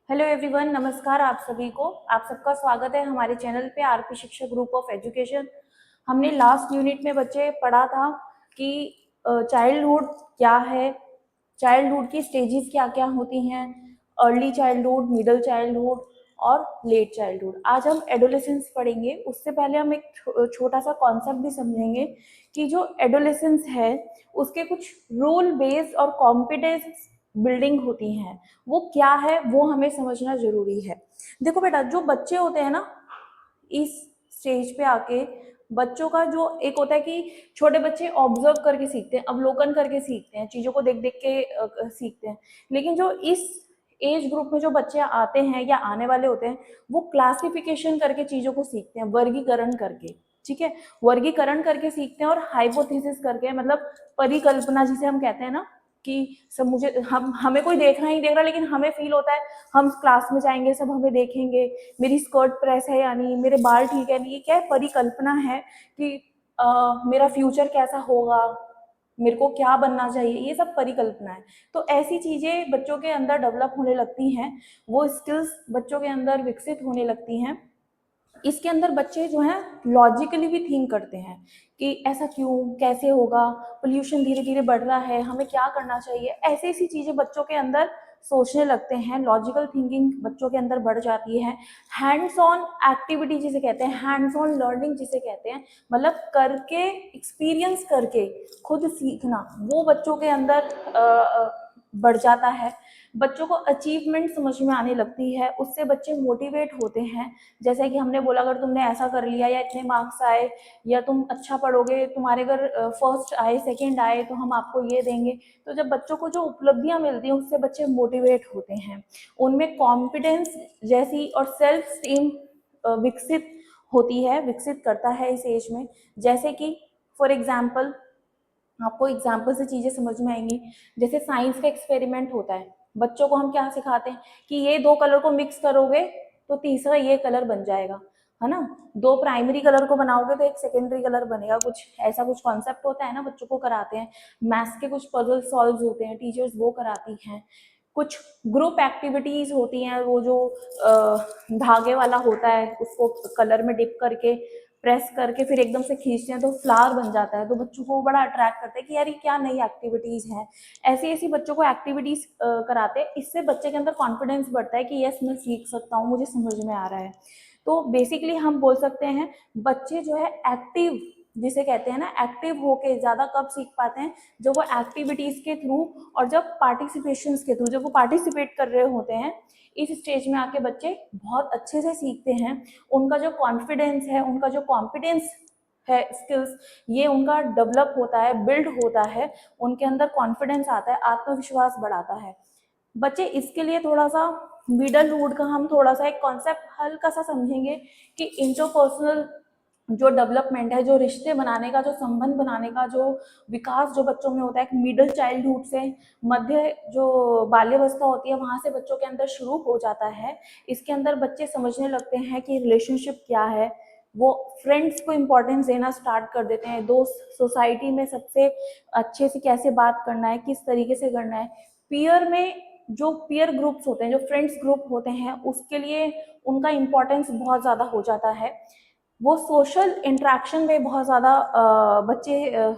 Hello everyone, नमस्कार आप सभी को। आप सबका स्वागत है हमारे चैनल पे आरपी शिक्षा ग्रुप ऑफ एजुकेशन। हमने लास्ट यूनिट में बच्चे पढ़ा था कि चाइल्डहुड क्या है, चाइल्डहुड की स्टेजेस क्या क्या होती हैं, अर्ली चाइल्डहुड, मिडिल चाइल्डहुड और लेट चाइल्डहुड। आज हम एडोलेसेंस पढ़ेंगे। उससे पहले हम एक छोटा सा कॉन्सेप्ट भी समझेंगे कि जो एडोलेसेंस है उसके कुछ रूल बेस्ड और कॉम्पिटेंस बिल्डिंग होती हैं, वो क्या है वो हमें समझना जरूरी है। देखो बेटा, जो बच्चे होते हैं ना, इस स्टेज पे आके बच्चों का जो एक होता है कि छोटे बच्चे ऑब्जर्व करके सीखते हैं, अवलोकन करके सीखते हैं, चीजों को देख देख के सीखते हैं। लेकिन जो इस एज ग्रुप में जो बच्चे आते हैं या आने वाले होते हैं, वो क्लासिफिकेशन करके चीजों को सीखते हैं, वर्गीकरण करके। ठीक है, वर्गीकरण करके सीखते हैं और हाइपोथेसिस करके, मतलब परिकल्पना जिसे हम कहते हैं ना, कि सब मुझे हम हमें कोई देख रहा ही देख रहा, लेकिन हमें फील होता है हम क्लास में जाएंगे सब हमें देखेंगे, मेरी स्कर्ट प्रेस है या नहीं, मेरे बाल ठीक है नहीं। ये क्या है? परिकल्पना है कि मेरा फ्यूचर कैसा होगा, मेरे को क्या बनना चाहिए, ये सब परिकल्पना है। तो ऐसी चीजें बच्चों के अंदर डेवलप होने लगती हैं, वो स्किल्स बच्चों के अंदर विकसित होने लगती हैं। इसके अंदर बच्चे जो हैं लॉजिकली भी थिंक करते हैं कि ऐसा क्यों, कैसे होगा, पोल्यूशन धीरे धीरे बढ़ रहा है, हमें क्या करना चाहिए। ऐसी ऐसी चीजें बच्चों के अंदर सोचने लगते हैं, लॉजिकल थिंकिंग बच्चों के अंदर बढ़ जाती है। हैंड्स ऑन एक्टिविटी जिसे कहते हैं, हैंड्स ऑन लर्निंग जिसे कहते हैं, मतलब करके, एक्सपीरियंस करके खुद सीखना, वो बच्चों के अंदर बढ़ जाता है। बच्चों को अचीवमेंट समझ में आने लगती है, उससे बच्चे मोटिवेट होते हैं। जैसे कि हमने बोला, अगर तुमने ऐसा कर लिया या इतने मार्क्स आए या तुम अच्छा पढ़ोगे, तुम्हारे अगर फर्स्ट आए, सेकंड आए, तो हम आपको ये देंगे। तो जब बच्चों को जो उपलब्धियां मिलती हैं उससे बच्चे मोटिवेट होते हैं, उनमें कॉन्फिडेंस जैसी और सेल्फ स्टीम विकसित होती है, विकसित करता है इस एज में। जैसे कि फॉर एग्जाम्पल, आपको एग्जाम्पल से चीजें समझ में आएंगी। जैसे साइंस का एक्सपेरिमेंट होता है, बच्चों को हम क्या सिखाते हैं कि ये दो कलर को मिक्स करोगे तो तीसरा ये कलर बन जाएगा, है ना। दो प्राइमरी कलर को बनाओगे तो एक सेकेंडरी कलर बनेगा, कुछ ऐसा कुछ कॉन्सेप्ट होता है ना, बच्चों को कराते हैं। मैथ्स के कुछ पजल सॉल्व होते हैं, टीचर्स वो कराती हैं। कुछ ग्रुप एक्टिविटीज होती हैं, वो जो धागे वाला होता है उसको कलर में डिप करके प्रेस करके फिर एकदम से खींचते हैं तो फ्लावर बन जाता है, तो बच्चों को बड़ा अट्रैक्ट करता है कि यार ये क्या नई एक्टिविटीज हैं। ऐसी ऐसी बच्चों को एक्टिविटीज कराते हैं, इससे बच्चे के अंदर कॉन्फिडेंस बढ़ता है कि यस मैं सीख सकता हूँ, मुझे समझ में आ रहा है। तो बेसिकली हम बोल सकते हैं बच्चे जो है एक्टिव जिसे कहते हैं ना, एक्टिव होके ज्यादा कब सीख पाते हैं, जब वो एक्टिविटीज के थ्रू और जब पार्टिसिपेशन के थ्रू, जब वो पार्टिसिपेट कर रहे होते हैं। इस स्टेज में आके बच्चे बहुत अच्छे से सीखते हैं। उनका जो कॉन्फिडेंस है, उनका जो कॉम्पिटेंस है, स्किल्स, ये उनका डेवलप होता है, बिल्ड होता है। उनके अंदर कॉन्फिडेंस आता है, आत्मविश्वास बढ़ाता है। बच्चे इसके लिए थोड़ा सा मिडलहुड का हम थोड़ा सा एक कॉन्सेप्ट हल्का सा समझेंगे कि इंटरपर्सनल जो डेवलपमेंट है, जो रिश्ते बनाने का, जो संबंध बनाने का जो विकास जो बच्चों में होता है, मिडिल चाइल्डहुड से मध्य जो बाल्यावस्था होती है वहां से बच्चों के अंदर शुरू हो जाता है। इसके अंदर बच्चे समझने लगते हैं कि रिलेशनशिप क्या है, वो फ्रेंड्स को इम्पोर्टेंस देना स्टार्ट कर देते हैं, दोस्त, सोसाइटी में सबसे अच्छे से कैसे बात करना है, किस तरीके से करना है। पीयर में जो पीयर ग्रुप्स होते हैं, जो फ्रेंड्स ग्रुप होते हैं, उसके लिए उनका इम्पोर्टेंस बहुत ज़्यादा हो जाता है। वो सोशल इंटरेक्शन में बहुत ज़्यादा बच्चे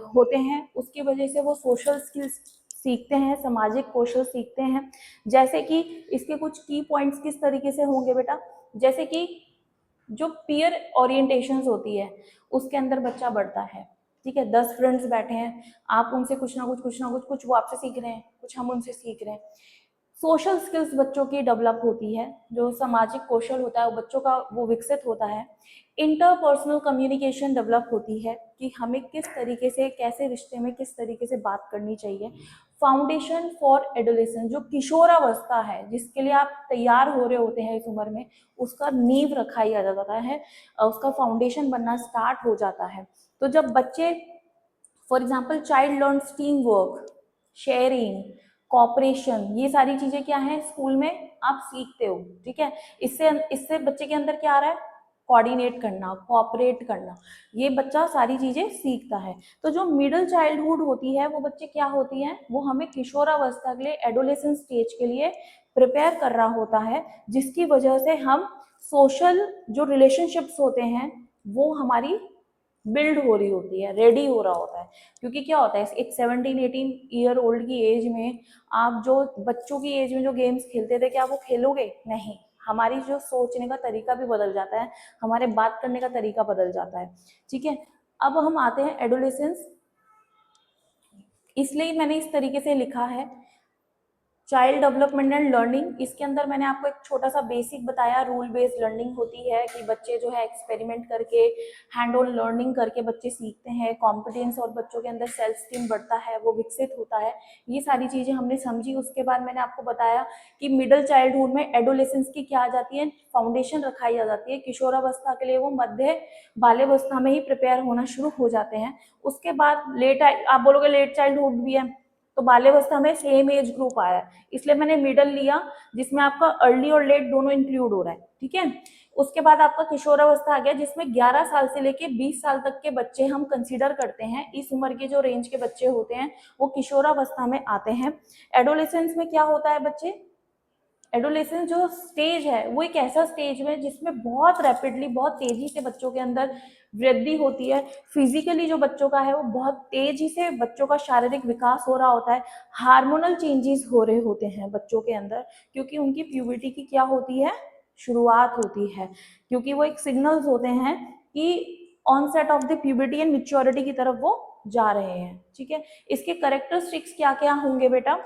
होते हैं, उसकी वजह से वो सोशल स्किल्स सीखते हैं, सामाजिक कौशल सीखते हैं। जैसे कि इसके कुछ की पॉइंट्स किस तरीके से होंगे बेटा, जैसे कि जो पीयर ओरिएंटेशन होती है उसके अंदर बच्चा बढ़ता है। ठीक है, 10 फ्रेंड्स बैठे हैं, आप उनसे कुछ ना कुछ कुछ ना कुछ, कुछ वो आपसे सीख रहे हैं, कुछ हम उनसे सीख रहे हैं। सोशल स्किल्स बच्चों की डेवलप होती है, जो सामाजिक कौशल होता है वो बच्चों का वो विकसित होता है। इंटरपर्सनल कम्युनिकेशन डेवलप होती है कि हमें किस तरीके से, कैसे रिश्ते में किस तरीके से बात करनी चाहिए। फाउंडेशन फॉर एडोलेसेंस, जो किशोरावस्था है जिसके लिए आप तैयार हो रहे होते हैं इस उम्र में, उसका नींव रखा जाता है, उसका फाउंडेशन बनना स्टार्ट हो जाता है। तो जब बच्चे, for example, child learns team work, sharing, cooperation, ये सारी चीजें क्या है स्कूल में आप सीखते हो। ठीक है, इससे इससे बच्चे के अंदर क्या आ रहा है, कोऑर्डिनेट करना, कोऑपरेट करना, ये बच्चा सारी चीजें सीखता है। तो जो मिडिल चाइल्डहुड होती है वो बच्चे क्या होती हैं, वो हमें किशोरावस्था के लिए, एडोलेसेंस स्टेज के लिए प्रिपेयर कर रहा होता है, जिसकी वजह से हम सोशल जो रिलेशनशिप्स होते हैं वो हमारी बिल्ड हो रही होती है, रेडी हो रहा होता है। क्योंकि क्या होता है, एक 17-18 ईयर ओल्ड की एज में आप जो बच्चों की एज में जो गेम्स खेलते थे, क्या वो खेलोगे? नहीं। हमारी जो सोचने का तरीका भी बदल जाता है, हमारे बात करने का तरीका बदल जाता है। ठीक है, अब हम आते हैं एडोलेसेंस। इसलिए मैंने इस तरीके से लिखा है चाइल्ड डेवलपमेंट एंड लर्निंग। इसके अंदर मैंने आपको एक छोटा सा बेसिक बताया, रूल बेस्ड लर्निंग होती है कि बच्चे जो है एक्सपेरिमेंट करके, हैंड ऑन लर्निंग करके बच्चे सीखते हैं, कॉम्पिटेंस और बच्चों के अंदर सेल्फ स्टीम बढ़ता है, वो विकसित होता है। ये सारी चीजें हमने समझी। उसके बाद मैंने आपको बताया कि मिडिल चाइल्डहुड में एडोलेसेंस की क्या आ जाती है, फाउंडेशन रखाई आ जाती है। किशोरावस्था के लिए वो मध्य बाल्यावस्था में ही प्रिपेयर होना शुरू हो जाते हैं। उसके बाद लेट, आप बोलोगे लेट चाइल्डहुड भी है, तो बाल्यावस्था में सेम एज ग्रुप आया है, इसलिए मैंने मिडल लिया, जिसमें आपका अर्ली और लेट दोनों इंक्लूड हो रहा है। ठीक है, उसके बाद आपका किशोरावस्था आ गया, जिसमें 11 साल से लेके 20 साल तक के बच्चे हम कंसीडर करते हैं। इस उम्र के जो रेंज के बच्चे होते हैं वो किशोरावस्था में आते हैं। एडोलेसेंस में क्या होता है बच्चे, एडोलेसेंस जो स्टेज है वो एक ऐसा स्टेज है जिसमें बहुत रैपिडली, बहुत तेजी से बच्चों के अंदर वृद्धि होती है। फिजिकली जो बच्चों का है वो बहुत तेजी से बच्चों का शारीरिक विकास हो रहा होता है। हार्मोनल चेंजेस हो रहे होते हैं बच्चों के अंदर, क्योंकि उनकी प्यूबर्टी की क्या होती है, शुरुआत होती है। क्योंकि वो एक सिग्नल्स होते हैं कि onset of the puberty and maturity की तरफ वो जा रहे हैं। ठीक है, इसके कैरेक्टरिस्टिक्स क्या क्या होंगे बेटा,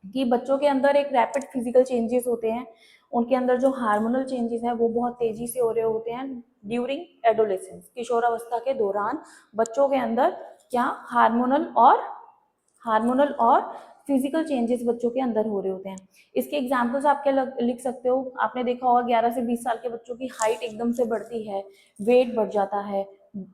कि बच्चों के अंदर एक रैपिड फिजिकल चेंजेस होते हैं, उनके अंदर जो हार्मोनल चेंजेस हैं वो बहुत तेजी से हो रहे होते हैं ड्यूरिंग एडोलेसेंस। किशोरावस्था के दौरान बच्चों के अंदर क्या हार्मोनल और फिजिकल चेंजेस बच्चों के अंदर हो रहे होते हैं। इसके एग्जाम्पल्स आप क्या लिख सकते हो, आपने देखा होगा 11 से 20 साल के बच्चों की हाइट एकदम से बढ़ती है, वेट बढ़ जाता है,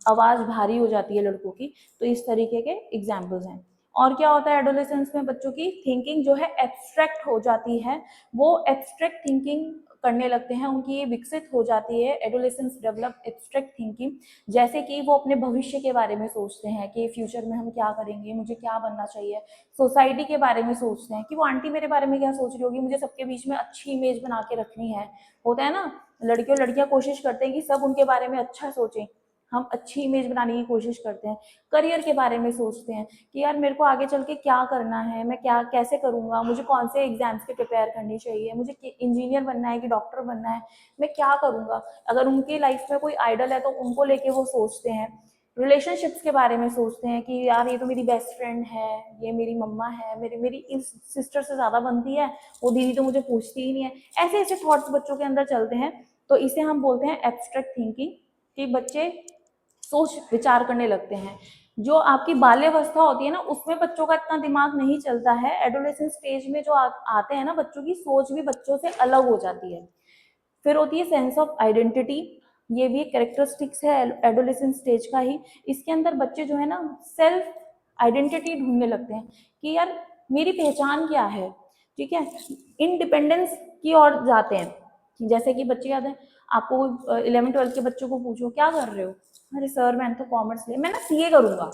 आवाज भारी हो जाती है लड़कों की, तो इस तरीके के एग्जाम्पल्स हैं। और क्या होता है एडोलेसेंस में, बच्चों की थिंकिंग जो है एब्स्ट्रैक्ट हो जाती है, वो एब्स्ट्रैक्ट थिंकिंग करने लगते हैं, उनकी ये विकसित हो जाती है। एडोलेसेंस डेवलप एब्स्ट्रैक्ट थिंकिंग, जैसे कि वो अपने भविष्य के बारे में सोचते हैं कि फ्यूचर में हम क्या करेंगे, मुझे क्या बनना चाहिए। सोसाइटी के बारे में सोचते हैं कि वो आंटी मेरे बारे में क्या सोच रही होगी, मुझे सबके बीच में अच्छी इमेज बना के रखनी है। होता है ना, लड़के और लड़कियां कोशिश करते हैं कि सब उनके बारे में अच्छा सोचें, हम अच्छी इमेज बनाने की कोशिश करते हैं। करियर के बारे में सोचते हैं कि यार मेरे को आगे चल के क्या करना है, मैं क्या कैसे करूंगा, मुझे कौन से एग्जाम्स की प्रिपेयर करनी चाहिए, मुझे इंजीनियर बनना है कि डॉक्टर बनना है, मैं क्या करूंगा। अगर उनकी लाइफ में कोई आइडल है तो उनको लेके वो सोचते हैं। रिलेशनशिप्स के बारे में सोचते हैं कि यार ये तो मेरी बेस्ट फ्रेंड है, ये मेरी मम्मा है, मेरी इस सिस्टर से ज्यादा बनती है, वो दीदी तो मुझे पूछती ही नहीं है। ऐसे ऐसे थॉट्स बच्चों के अंदर चलते हैं, तो इसे हम बोलते हैं एब्स्ट्रैक्ट थिंकिंग, कि बच्चे सोच विचार करने लगते हैं। जो आपकी बाल्यावस्था होती है ना, उसमें बच्चों का इतना दिमाग नहीं चलता है। एडोलेसेंस स्टेज में जो आते हैं ना, बच्चों की सोच भी बच्चों से अलग हो जाती है। फिर होती है सेंस ऑफ आइडेंटिटी, ये भी एक कैरेक्टरिस्टिक्स है एडोलेसेंस स्टेज का ही। इसके अंदर बच्चे जो है ना सेल्फ आइडेंटिटी ढूंढने लगते हैं कि यार मेरी पहचान क्या है। ठीक है, इंडिपेंडेंस की ओर जाते हैं। जैसे कि बच्चे याद है आपको, 11th-12th के बच्चों को पूछो क्या कर रहे हो, अरे सर मैंने तो कॉमर्स लिया, मैं ना सीए करूंगा,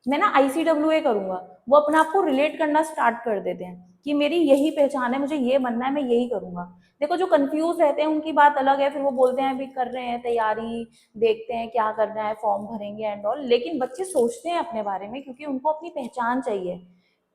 मैं ना ICWA करूंगा। वो अपने आप को रिलेट करना स्टार्ट कर देते हैं कि मेरी यही पहचान है, मुझे ये बनना है, मैं यही करूंगा। देखो जो कंफ्यूज रहते हैं उनकी बात अलग है, फिर वो बोलते हैं अभी कर रहे हैं तैयारी, देखते हैं क्या करना है, फॉर्म भरेंगे एंड ऑल। लेकिन बच्चे सोचते हैं अपने बारे में, क्योंकि उनको अपनी पहचान चाहिए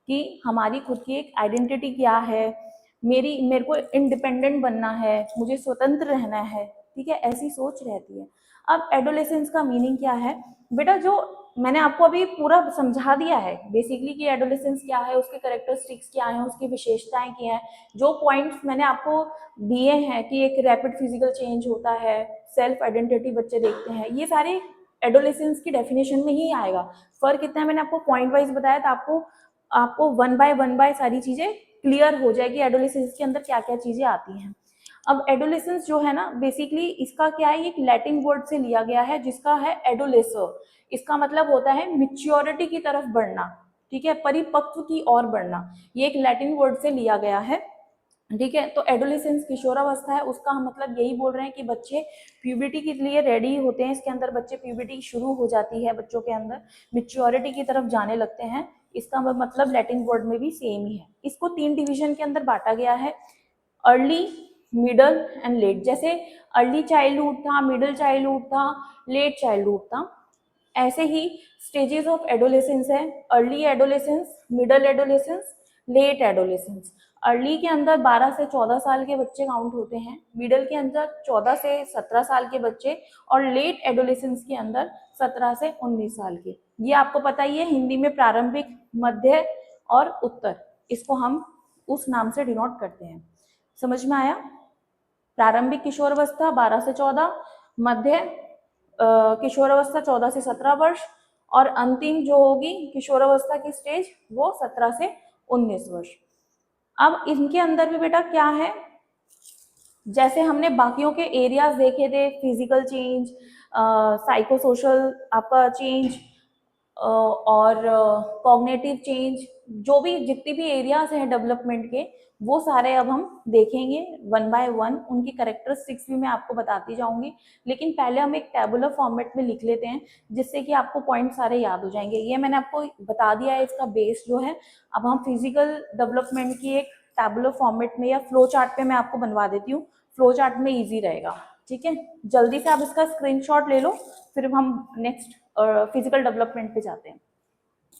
कि हमारी खुद की एक आइडेंटिटी क्या है, मेरे को इंडिपेंडेंट बनना है, मुझे स्वतंत्र रहना है। ठीक है, ऐसी सोच रहती है। अब एडोलेसेंस का मीनिंग क्या है बेटा, जो मैंने आपको अभी पूरा समझा दिया है बेसिकली कि एडोलेसेंस क्या है, उसके कैरेक्टरिस्टिक्स क्या हैं, उसकी विशेषताएं क्या हैं। जो पॉइंट्स मैंने आपको दिए हैं कि एक रैपिड फिजिकल चेंज होता है, सेल्फ आइडेंटिटी बच्चे देखते हैं, ये सारे एडोलेसेंस की डेफिनेशन में ही आएगा। फर्क कितना है मैंने आपको पॉइंट वाइज बताया, तो आपको आपको वन बाय सारी चीजें क्लियर हो जाएगी एडोलेसेंस के अंदर क्या क्या चीजें आती हैं। अब एडोलेसेंस जो है ना, बेसिकली इसका क्या है, एक लैटिन वर्ड से लिया गया है जिसका है एडोलेसर। इसका मतलब होता है मिच्योरिटी की तरफ बढ़ना। ठीक है, परिपक्व की ओर बढ़ना, ये एक लैटिन वर्ड से लिया गया है। ठीक है, तो एडोलेसेंस किशोरावस्था है, उसका हम मतलब यही बोल रहे हैं कि बच्चे प्यूबर्टी के लिए रेडी होते हैं। इसके अंदर बच्चे प्यूबर्टी शुरू हो जाती है बच्चों के अंदर, मिच्योरिटी की तरफ जाने लगते हैं। इसका मतलब लैटिन वर्ड में भी सेम ही है। इसको 3 डिवीजन के अंदर बांटा गया है, अर्ली, मिडल एंड लेट। जैसे अर्ली चाइल्डहुड था, मिडल चाइल्डहुड था, लेट चाइल्डहुड था, ऐसे ही स्टेजेस ऑफ एडोलेसेंस है, early adolescence, middle adolescence, late adolescence. Early के अंदर 12 से 14 साल के बच्चे काउंट होते हैं, मिडल के अंदर 14 से 17 साल के बच्चे, और लेट एडोलेसेंस के अंदर 17 से 19 साल के। ये आपको पता ही है, हिंदी में प्रारंभिक, मध्य और उत्तर, इसको हम उस नाम से डिनोट करते हैं। समझ में आया? प्रारंभिक किशोरावस्था 12 से 14, मध्य किशोरावस्था 14 से 17 वर्ष, और अंतिम जो होगी किशोरावस्था की स्टेज वो 17 से 19 वर्ष। अब इनके अंदर भी बेटा क्या है, जैसे हमने बाकियों के एरियाज देखे थे, फिजिकल चेंज, साइको सोशल आपका चेंज, और कॉग्निटिव चेंज, जो भी जितने भी एरियाज हैं डेवलपमेंट के, वो सारे अब हम देखेंगे वन बाय वन। उनकी कैरेक्टरिस्टिक्स भी मैं आपको बताती जाऊंगी, लेकिन पहले हम एक टैबुलर फॉर्मेट में लिख लेते हैं, जिससे कि आपको पॉइंट सारे याद हो जाएंगे। ये मैंने आपको बता दिया है इसका बेस जो है। अब हम फिजिकल डेवलपमेंट की एक टैबुलर फॉर्मेट में या फ्लो चार्ट पे मैं आपको बनवा देती हूँ, फ्लो चार्ट में ईजी रहेगा। ठीक है, जल्दी से आप इसका स्क्रीनशॉट ले लो, फिर हम नेक्स्ट फिजिकल डेवलपमेंट पे जाते हैं।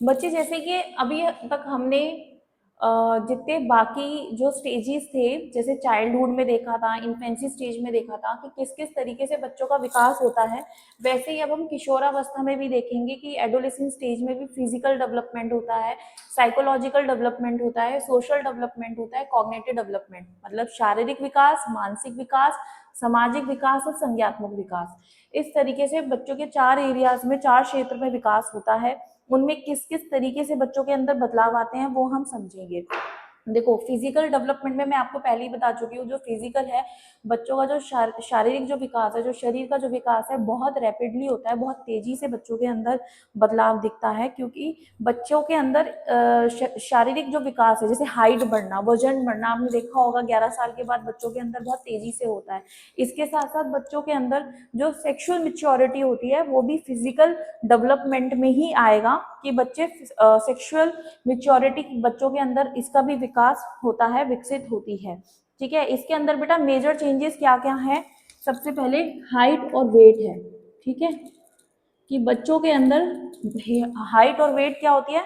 बच्चे जैसे कि अभी तक हमने जितने बाकी जो स्टेजेस थे, जैसे चाइल्डहुड में देखा था, इन्फेंसी स्टेज में देखा था कि किस किस तरीके से बच्चों का विकास होता है, वैसे ही अब हम किशोरावस्था में भी देखेंगे कि एडोलेसेंट स्टेज में भी फिजिकल डेवलपमेंट होता है, साइकोलॉजिकल डेवलपमेंट होता है, सोशल डेवलपमेंट होता है, कॉग्निटिव डेवलपमेंट, मतलब शारीरिक विकास, मानसिक विकास, सामाजिक विकास और संज्ञात्मक विकास। इस तरीके से बच्चों के 4 एरियाज में, 4 क्षेत्र में विकास होता है। उनमें किस किस तरीके से बच्चों के अंदर बदलाव आते हैं वो हम समझेंगे। देखो, फिजिकल डेवलपमेंट में मैं आपको पहले ही बता चुकी हूँ, जो फिजिकल है, बच्चों का जो शारीरिक जो विकास है, जो शरीर का जो विकास है, बहुत रैपिडली होता है, बहुत तेजी से बच्चों के अंदर बदलाव दिखता है, क्योंकि बच्चों के अंदर शारीरिक जो विकास है, जैसे हाइट बढ़ना, वजन बढ़ना, आपने देखा होगा 11 साल के बाद बच्चों के अंदर बहुत तेजी से होता है। इसके साथ साथ बच्चों के अंदर जो सेक्सुअल मैच्योरिटी होती है, वो भी फिजिकल डेवलपमेंट में ही आएगा, कि बच्चे सेक्सुअल मैच्योरिटी बच्चों के अंदर इसका भी विकास होता है, विकसित होती है। ठीक है, इसके अंदर बेटा मेजर चेंजेस क्या क्या है? सबसे पहले हाइट और वेट है। ठीक है, कि बच्चों के अंदर हाइट और वेट क्या होती है,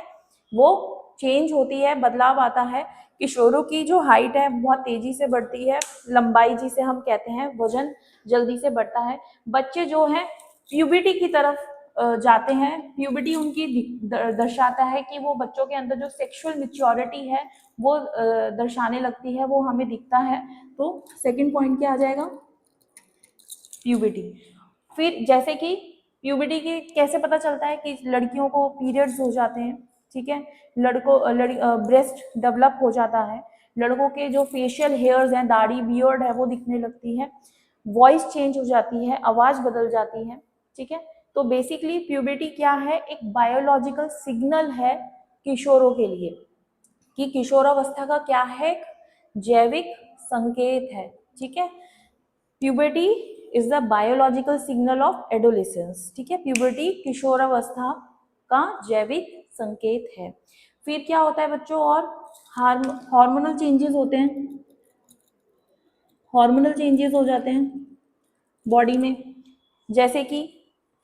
वो चेंज होती है, बदलाव आता है। किशोरों की जो हाइट है बहुत तेजी से बढ़ती है, लंबाई जिसे हम कहते हैं, वजन जल्दी से बढ़ता है। बच्चे जो हैं प्यूबिटी की तरफ जाते हैं, प्यूबिटी उनकी दर्शाता है कि वो बच्चों के अंदर जो सेक्सुअल मैच्योरिटी है वो दर्शाने लगती है, वो हमें दिखता है। तो सेकंड पॉइंट क्या आ जाएगा? प्यूबिटी। फिर जैसे कि प्यूबिटी की कैसे पता चलता है कि लड़कियों को पीरियड्स हो जाते हैं, ठीक है, ब्रेस्ट डेवलप हो जाता है, लड़कों के जो फेशियल हेयर्स हैं, दाढ़ी बियर्ड है, वो दिखने लगती है, वॉइस चेंज हो जाती है, आवाज बदल जाती है। ठीक है, तो बेसिकली प्यूबिटी क्या है? एक बायोलॉजिकल सिग्नल है किशोरों के लिए, कि किशोरावस्था का क्या है? जैविक संकेत है। ठीक है, puberty is the biological signal of adolescence. ठीक है, प्यूबर्टी किशोरावस्था का जैविक संकेत है। फिर क्या होता है बच्चों? और हार्मोनल चेंजेस होते हैं, हार्मोनल चेंजेस हो जाते हैं बॉडी में, जैसे कि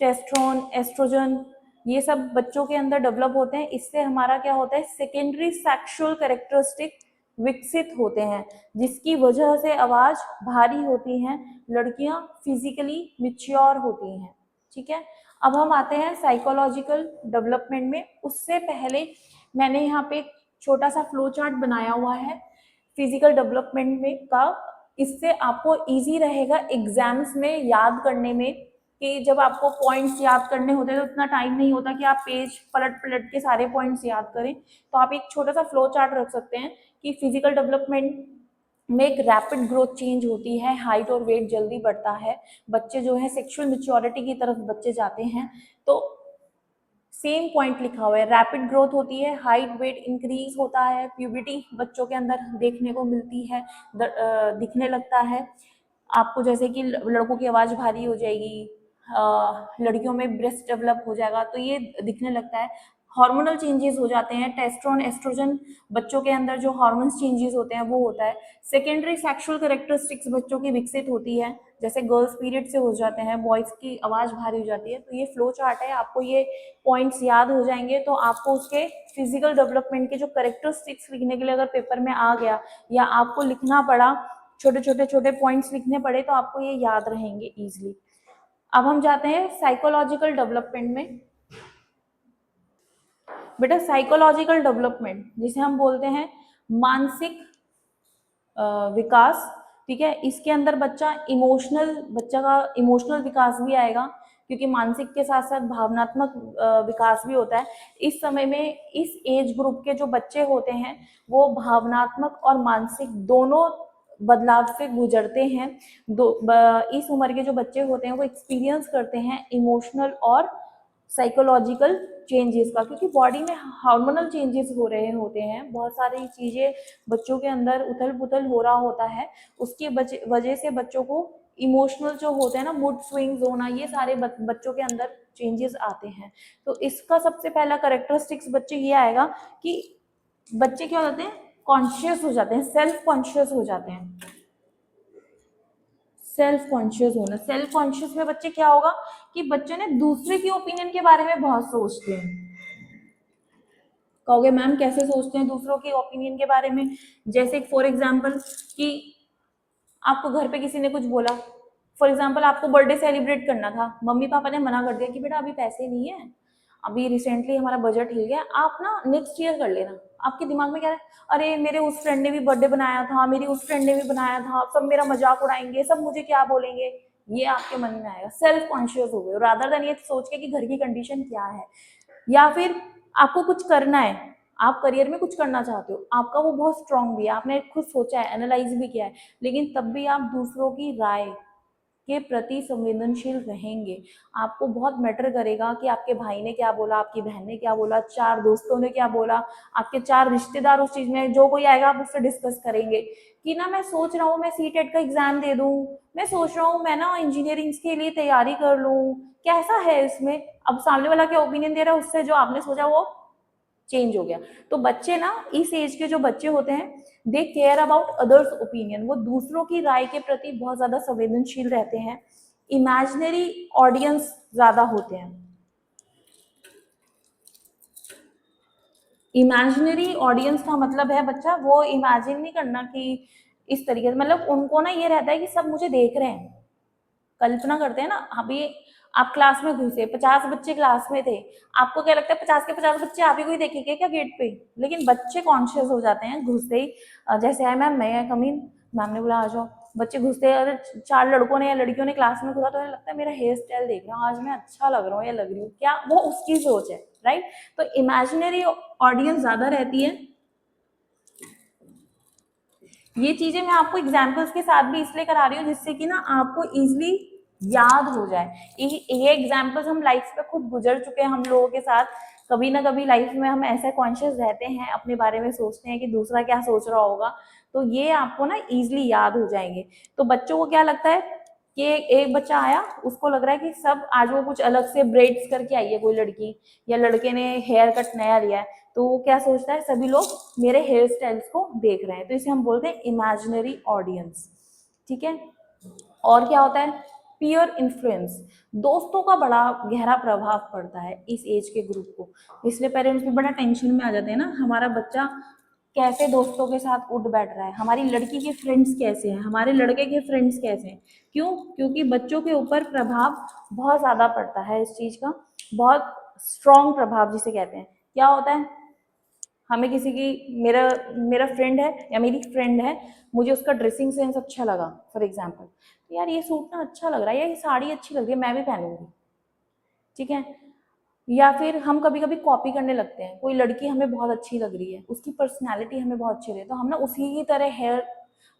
टेस्टोस्टेरोन, एस्ट्रोजन, ये सब बच्चों के अंदर डेवलप होते हैं। इससे हमारा क्या होता है? सेकेंडरी सेक्सुअल कैरेक्टरिस्टिक विकसित होते हैं, जिसकी वजह से आवाज भारी होती है, लड़कियां फिजिकली मिच्योर होती हैं। ठीक है, अब हम आते हैं साइकोलॉजिकल डेवलपमेंट में। उससे पहले मैंने यहाँ पे एक छोटा सा फ्लो चार्ट बनाया हुआ है फिजिकल डेवलपमेंट में का, इससे आपको इजी रहेगा एग्जाम्स में याद करने में, कि जब आपको पॉइंट्स याद करने होते हैं तो इतना टाइम नहीं होता कि आप पेज पलट पलट के सारे पॉइंट्स याद करें। तो आप एक छोटा सा फ्लो चार्ट रख सकते हैं कि फिजिकल डेवलपमेंट में एक रैपिड ग्रोथ चेंज होती है, हाइट और वेट जल्दी बढ़ता है, बच्चे जो है सेक्सुअल मैच्योरिटी की तरफ बच्चे जाते हैं। तो सेम पॉइंट लिखा हुआ है, रैपिड ग्रोथ होती है, हाइट वेट इंक्रीज होता है, प्यूबिटी बच्चों के अंदर देखने को मिलती है, दिखने लगता है आपको, जैसे कि लड़कों की आवाज भारी हो जाएगी, लड़कियों में ब्रेस्ट डेवलप हो जाएगा, तो ये दिखने लगता है। हार्मोनल चेंजेस हो जाते हैं, टेस्टोस्टेरोन एस्ट्रोजन बच्चों के अंदर जो हार्मोन्स चेंजेस होते हैं वो होता है। सेकेंडरी सेक्सुअल कैरेक्टरिस्टिक्स बच्चों की विकसित होती है, जैसे गर्ल्स पीरियड से हो जाते हैं, बॉयज की आवाज भारी हो जाती है। तो ये फ्लो चार्ट है, आपको ये पॉइंट्स याद हो जाएंगे तो आपको उसके फिजिकल डेवलपमेंट के जो कैरेक्टरिस्टिक्स लिखने के लिए अगर पेपर में आ गया या आपको लिखना पड़ा, छोटे पॉइंट्स लिखने पड़े तो आपको ये याद रहेंगे इजिली। अब हम जाते हैं साइकोलॉजिकल डेवलपमेंट में। बेटा साइकोलॉजिकल डेवलपमेंट जिसे हम बोलते हैं मानसिक विकास, ठीक है, इसके अंदर बच्चा का इमोशनल विकास भी आएगा, क्योंकि मानसिक के साथ साथ भावनात्मक विकास भी होता है। इस समय में इस एज ग्रुप के जो बच्चे होते हैं वो भावनात्मक और मानसिक दोनों बदलाव से गुजरते हैं। इस उम्र के जो बच्चे होते हैं वो एक्सपीरियंस करते हैं इमोशनल और साइकोलॉजिकल चेंजेस का, क्योंकि बॉडी में हार्मोनल चेंजेस हो रहे होते हैं, बहुत सारी चीजें बच्चों के अंदर उथल पुथल हो रहा होता है, उसकी वजह से बच्चों को इमोशनल जो होते हैं ना, मूड स्विंग्स होना, ये सारे बच्चों के अंदर चेंजेस आते हैं। तो इसका सबसे पहला कैरेक्टरिस्टिक्स बच्चे ये आएगा कि बच्चे क्या होते हैं, कॉन्शियस हो जाते हैं, सेल्फ कॉन्शियस हो जाते हैं। सेल्फ कॉन्शियस होना, सेल्फ कॉन्शियस में बच्चे क्या होगा कि बच्चे ने दूसरे की ओपिनियन के बारे में बहुत सोचते हैं। कहोगे मैम कैसे सोचते हैं दूसरों की ओपिनियन के बारे में? जैसे फॉर एग्जाम्पल कि आपको घर पे किसी ने कुछ बोला, फॉर एग्जाम्पल आपको बर्थडे सेलिब्रेट करना था, मम्मी पापा ने मना कर दिया कि बेटा अभी पैसे नहीं है, अभी रिसेंटली हमारा बजट हिल गया, आप ना नेक्स्ट ईयर कर लेना। आपके दिमाग में क्या है, अरे मेरे उस फ्रेंड ने भी बर्थडे बनाया था, मेरी उस फ्रेंड ने भी बनाया था, सब मेरा मजाक उड़ाएंगे, सब मुझे क्या बोलेंगे, ये आपके मन में आएगा। सेल्फ कॉन्शियस हो गए रादर देन ये सोच के कि घर की कंडीशन क्या है। या फिर आपको कुछ करना है, आप करियर में कुछ करना चाहते हो, आपका वो बहुत स्ट्रांग भी है, आपने खुद सोचा है, एनालाइज भी किया है, लेकिन तब भी आप दूसरों की राय के प्रति संवेदनशील रहेंगे। आपको बहुत मैटर करेगा कि आपके भाई ने क्या बोला, आपकी बहन ने क्या बोला, चार दोस्तों ने क्या बोला, आपके चार रिश्तेदार उस चीज में जो कोई आएगा आप उससे डिस्कस करेंगे कि ना मैं सोच रहा हूँ मैं सीटेट का एग्जाम दे दूं, मैं सोच रहा हूँ मैं ना इंजीनियरिंग के लिए तैयारी कर लूं, कैसा है इसमें। अब सामने वाला क्या ओपिनियन दे रहा है, उससे जो आपने सोचा वो चेंज हो गया। तो बच्चे ना, इस एज के जो बच्चे होते हैं, they care about others opinion, वो दूसरों की राय के प्रति बहुत ज्यादा संवेदनशील रहते हैं। इमेजिनरी ऑडियंस ज्यादा होते हैं। इमेजिनरी ऑडियंस का मतलब है बच्चा वो इमेजिन नहीं करना कि इस तरीके से, मतलब उनको ना ये रहता है कि सब मुझे देख रहे हैं। कल्पना करते हैं ना, अभी आप क्लास में घुसे, 50 बच्चे क्लास में थे, आपको क्या लगता है 50 के 50 बच्चे आप ही को ही देखेंगे क्या गेट पे? लेकिन बच्चे कॉन्शियस हो जाते हैं घुसते ही, जैसे है मैम मैं कमीन, मैम ने बोला आ जाओ, बच्चे घुसते हैं, अगर 4 लड़कों ने या लड़कियों ने क्लास में घुसा तो उन्हें लगता है मेरा हेयर स्टाइल देख रहा हूँ, आज मैं अच्छा लग रहा हूँ या लग रही हूँ क्या, वो उसकी सोच है, राइट। तो इमेजिनरी ऑडियंस ज्यादा रहती है। ये चीजें मैं आपको एग्जाम्पल्स के साथ भी इसलिए करा रही हूँ जिससे कि ना आपको इजिली याद हो जाए। ये एग्जाम्पल्स हम लाइफ पे खूब गुजर चुके हैं हम लोगों के साथ, कभी ना कभी लाइफ में हम ऐसे कॉन्शियस रहते हैं, अपने बारे में सोचते हैं कि दूसरा क्या सोच रहा होगा, तो ये आपको ना इजिली याद हो जाएंगे। तो बच्चों को क्या लगता है कि एक बच्चा आया, उसको लग रहा है कि सब आज वो कुछ अलग से ब्रेड्स करके आई है कोई लड़की, या लड़के ने हेयर कट नया लिया है, तो वो क्या सोचता है सभी लोग मेरे हेयर स्टाइल्स को देख रहे हैं, तो इसे हम बोलते हैं इमेजिनरी ऑडियंस, ठीक है। और क्या होता है, पीयर इन्फ्लुएंस, दोस्तों का बड़ा गहरा प्रभाव पड़ता है इस एज के ग्रुप को, इसलिए पेरेंट्स भी बड़ा टेंशन में आ जाते हैं ना, हमारा बच्चा कैसे दोस्तों के साथ उठ बैठ रहा है, हमारी लड़की के फ्रेंड्स कैसे हैं, हमारे लड़के के फ्रेंड्स कैसे हैं, क्यों? क्योंकि बच्चों के ऊपर प्रभाव बहुत ज्यादा पड़ता है इस चीज का, बहुत स्ट्रॉन्ग प्रभाव जिसे कहते हैं। क्या होता है, हमें किसी की, मेरा मेरा फ्रेंड है या मेरी फ्रेंड है, मुझे उसका ड्रेसिंग सेंस अच्छा लगा फॉर एग्जाम्पल, तो यार ये सूट ना अच्छा लग रहा है, या ये साड़ी अच्छी लग रही है, मैं भी पहनूंगी, ठीक है। या फिर हम कभी कभी कॉपी करने लगते हैं, कोई लड़की हमें बहुत अच्छी लग रही है, उसकी पर्सनैलिटी हमें बहुत अच्छी लग रही है, तो हम ना उसी की तरह हेयर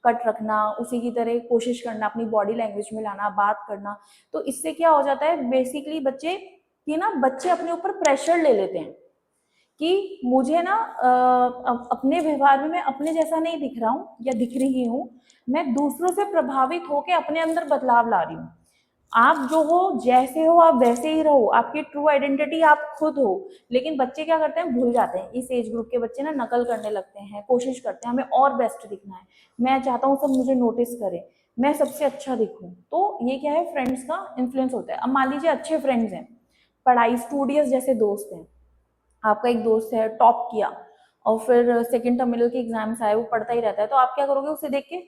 कट रखना, उसी की तरह कोशिश करना, अपनी बॉडी लैंग्वेज में लाना, बात करना, तो इससे क्या हो जाता है बेसिकली बच्चे कि ना, बच्चे अपने ऊपर प्रेशर ले लेते हैं कि मुझे ना अपने व्यवहार में मैं अपने जैसा नहीं दिख रहा हूँ या दिख रही हूँ, मैं दूसरों से प्रभावित होकर अपने अंदर बदलाव ला रही हूँ। आप जो हो, जैसे हो आप वैसे ही रहो, आपकी ट्रू आइडेंटिटी आप खुद हो। लेकिन बच्चे क्या करते हैं, भूल जाते हैं। इस एज ग्रुप के बच्चे ना नकल करने लगते हैं, कोशिश करते हैं हमें और बेस्ट दिखना है, मैं चाहता हूँ सब मुझे नोटिस करें, मैं सबसे अच्छा दिखूं। तो ये क्या है, फ्रेंड्स का इन्फ्लुएंस होता है। अब मान लीजिए अच्छे फ्रेंड्स हैं, पढ़ाई स्टूडियस जैसे दोस्त हैं, आपका एक दोस्त है टॉप किया और फिर सेकंड टर्म मिडिल के एग्जाम्स आए, वो पढ़ता ही रहता है, तो आप क्या करोगे, उसे देख के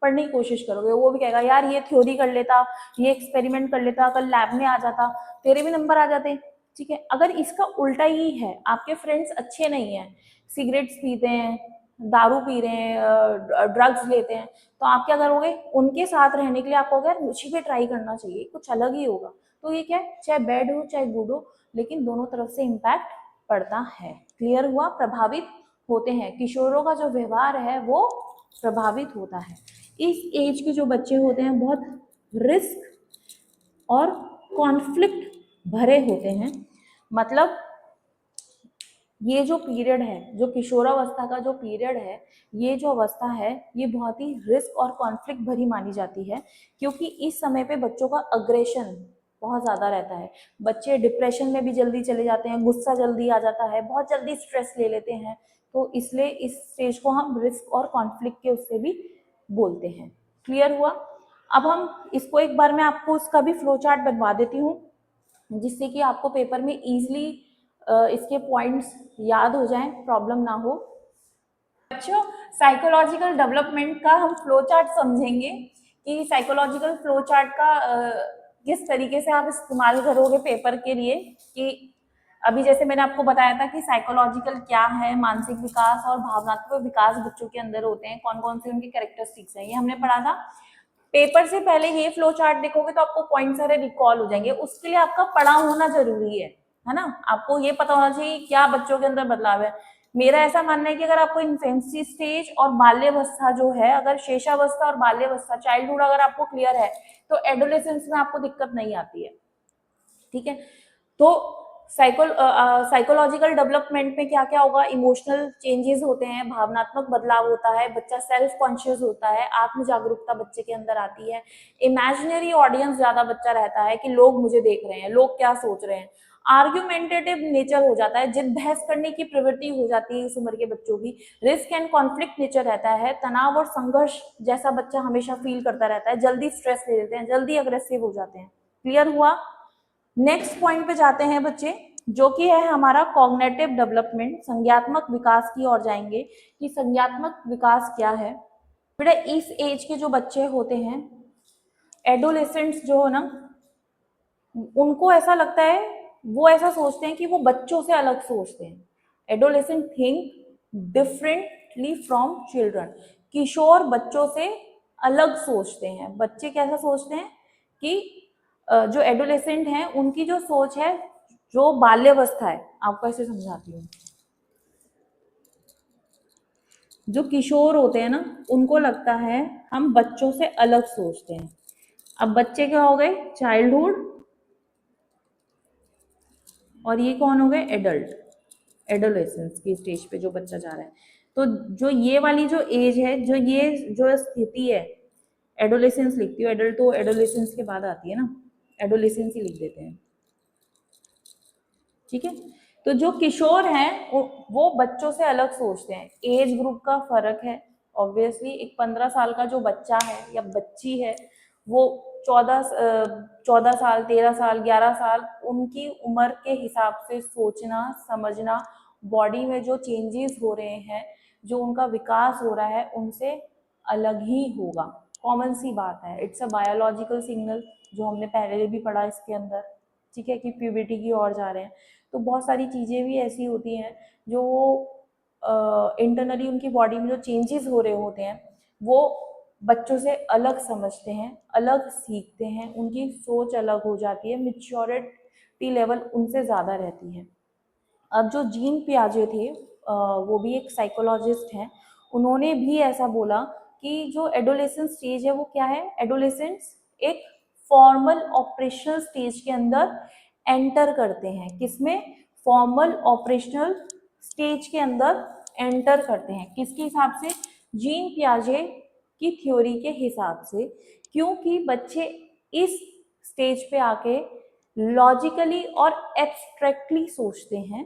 पढ़ने की कोशिश करोगे। वो भी कहेगा यार ये थ्योरी कर लेता, ये एक्सपेरिमेंट कर लेता, कल लैब में आ जाता, तेरे भी नंबर आ जाते। ठीक है, अगर इसका उल्टा ही है, आपके फ्रेंड्स अच्छे नहीं है, सिगरेट्स पीते हैं, दारू पी रहे हैं, ड्रग्स लेते हैं, तो आप क्या करोगे, उनके साथ रहने के लिए आप कहोगे यार मुझे भी ट्राई करना चाहिए, कुछ अलग ही होगा। तो ये क्या है, चाहे बैड हो चाहे गुड हो, लेकिन दोनों तरफ से इम्पैक्ट पड़ता है। क्लियर हुआ, प्रभावित होते हैं। किशोरों का जो व्यवहार है वो प्रभावित होता है। इस एज के जो बच्चे होते हैं बहुत रिस्क और कॉन्फ्लिक्ट भरे होते हैं। मतलब ये जो पीरियड है, जो किशोरावस्था का जो पीरियड है, ये जो अवस्था है, ये बहुत ही रिस्क और कॉन्फ्लिक्ट भरी मानी जाती है, क्योंकि इस समय पे बच्चों का अग्रेशन बहुत ज़्यादा रहता है। बच्चे डिप्रेशन में भी जल्दी चले जाते हैं, गुस्सा जल्दी आ जाता है, बहुत जल्दी स्ट्रेस ले लेते हैं। तो इसलिए इस स्टेज को हम रिस्क और कॉन्फ्लिक्ट के उससे भी बोलते हैं। क्लियर हुआ। अब हम इसको एक बार मैं आपको उसका भी फ्लो चार्ट बनवा देती हूँ, जिससे कि आपको पेपर में इजीली इसके पॉइंट्स याद हो जाएं, प्रॉब्लम ना हो। बच्चों, साइकोलॉजिकल डेवलपमेंट का हम फ्लो चार्ट समझेंगे कि साइकोलॉजिकल फ्लो चार्ट का किस तरीके से आप इस्तेमाल करोगे पेपर के लिए। कि अभी जैसे मैंने आपको बताया था कि साइकोलॉजिकल क्या है, मानसिक विकास और भावनात्मक विकास बच्चों के अंदर होते हैं, कौन कौन से उनके कैरेक्टरिस्टिक्स हैं, ये हमने पढ़ा था। पेपर से पहले ये फ्लो चार्ट देखोगे तो आपको पॉइंट सारे रिकॉल हो जाएंगे। उसके लिए आपका पढ़ा होना जरूरी है ना। आपको ये पता होना चाहिए क्या बच्चों के अंदर बदलाव है। मेरा ऐसा मानना है कि अगर आपको इन्फेंसी स्टेज और बाल्यावस्था जो है, अगर शेषावस्था और बाल्यावस्था चाइल्डहुड अगर आपको क्लियर है, तो एडोलेसेंस में आपको दिक्कत नहीं आती है। ठीक है, तो साइकोलॉजिकल डेवलपमेंट में क्या क्या होगा, इमोशनल चेंजेस होते हैं, भावनात्मक बदलाव होता है, बच्चा सेल्फ कॉन्शियस होता है, आत्म जागरूकता बच्चे के अंदर आती है, इमेजिनरी ऑडियंस ज्यादा बच्चा रहता है कि लोग मुझे देख रहे हैं, लोग क्या सोच रहे हैं, आर्ग्यूमेंटेटिव नेचर हो जाता है, जिद बहस करने की प्रवृत्ति हो जाती है इस उम्र के बच्चों की, रिस्क एंड कॉन्फ्लिक्ट नेचर रहता है, तनाव और संघर्ष जैसा बच्चा हमेशा फील करता रहता है, जल्दी स्ट्रेस ले लेते हैं, जल्दी अग्रेसिव हो जाते हैं। क्लियर हुआ। नेक्स्ट पॉइंट पे जाते हैं बच्चे, जो कि है हमारा कॉग्निटिव डेवलपमेंट, संज्ञात्मक विकास की ओर जाएंगे कि संज्ञात्मक विकास क्या है। बेटा इस एज के जो बच्चे होते हैं, एडोलेसेंट्स जो हो ना, उनको ऐसा लगता है, वो ऐसा सोचते हैं कि वो बच्चों से अलग सोचते हैं। Adolescent think differently from children. किशोर बच्चों से अलग सोचते हैं। बच्चे कैसा सोचते हैं कि जो एडोलेसेंट हैं उनकी जो सोच है, जो बाल्यावस्था है, आपको ऐसे समझाती हूँ, जो किशोर होते हैं ना, उनको लगता है हम बच्चों से अलग सोचते हैं। अब बच्चे क्या हो गए, चाइल्डहुड, और ये कौन हो गए, एडल्ट, एडोलेसेंस की स्टेज पे जो बच्चा जा रहा है। तो जो ये वाली जो एज है, जो ये जो स्थिति है, एडोलेसेंस लिखती हूँ, एडल्ट तो एडोलेसेंस के बाद आती है ना, एडोलेसेंस ही लिख देते हैं। ठीक है, तो जो किशोर हैं वो बच्चों से अलग सोचते हैं। एज ग्रुप का फर्क है ऑब्वियसली। एक 15 साल का जो बच्चा है या बच्ची है, वो 14 साल, 13 साल, 11 साल, उनकी उम्र के हिसाब से सोचना समझना, बॉडी में जो चेंजेस हो रहे हैं, जो उनका विकास हो रहा है, उनसे अलग ही होगा। कॉमन सी बात है, इट्स अ बायोलॉजिकल सिग्नल, जो हमने पहले भी पढ़ा इसके अंदर। ठीक है, कि प्यूबर्टी की ओर जा रहे हैं। तो बहुत सारी चीज़ें भी ऐसी होती हैं जो इंटरनली उनकी बॉडी में जो चेंजेस हो रहे होते हैं, वो बच्चों से अलग समझते हैं, अलग सीखते हैं, उनकी सोच अलग हो जाती है, मैच्योरिटी लेवल उनसे ज़्यादा रहती है। अब जो जीन पियाजे थे, वो भी एक साइकोलॉजिस्ट हैं, उन्होंने भी ऐसा बोला कि जो एडोलेसेंस स्टेज है वो क्या है, एडोलेसेंस एक फॉर्मल ऑपरेशनल स्टेज के अंदर एंटर करते हैं। किसमें, फॉर्मल ऑपरेशनल स्टेज के अंदर एंटर करते हैं। किसके हिसाब से, जीन पियाजे की थ्योरी के हिसाब से। क्योंकि बच्चे इस स्टेज पे आके लॉजिकली और एब्स्ट्रैक्टली सोचते हैं।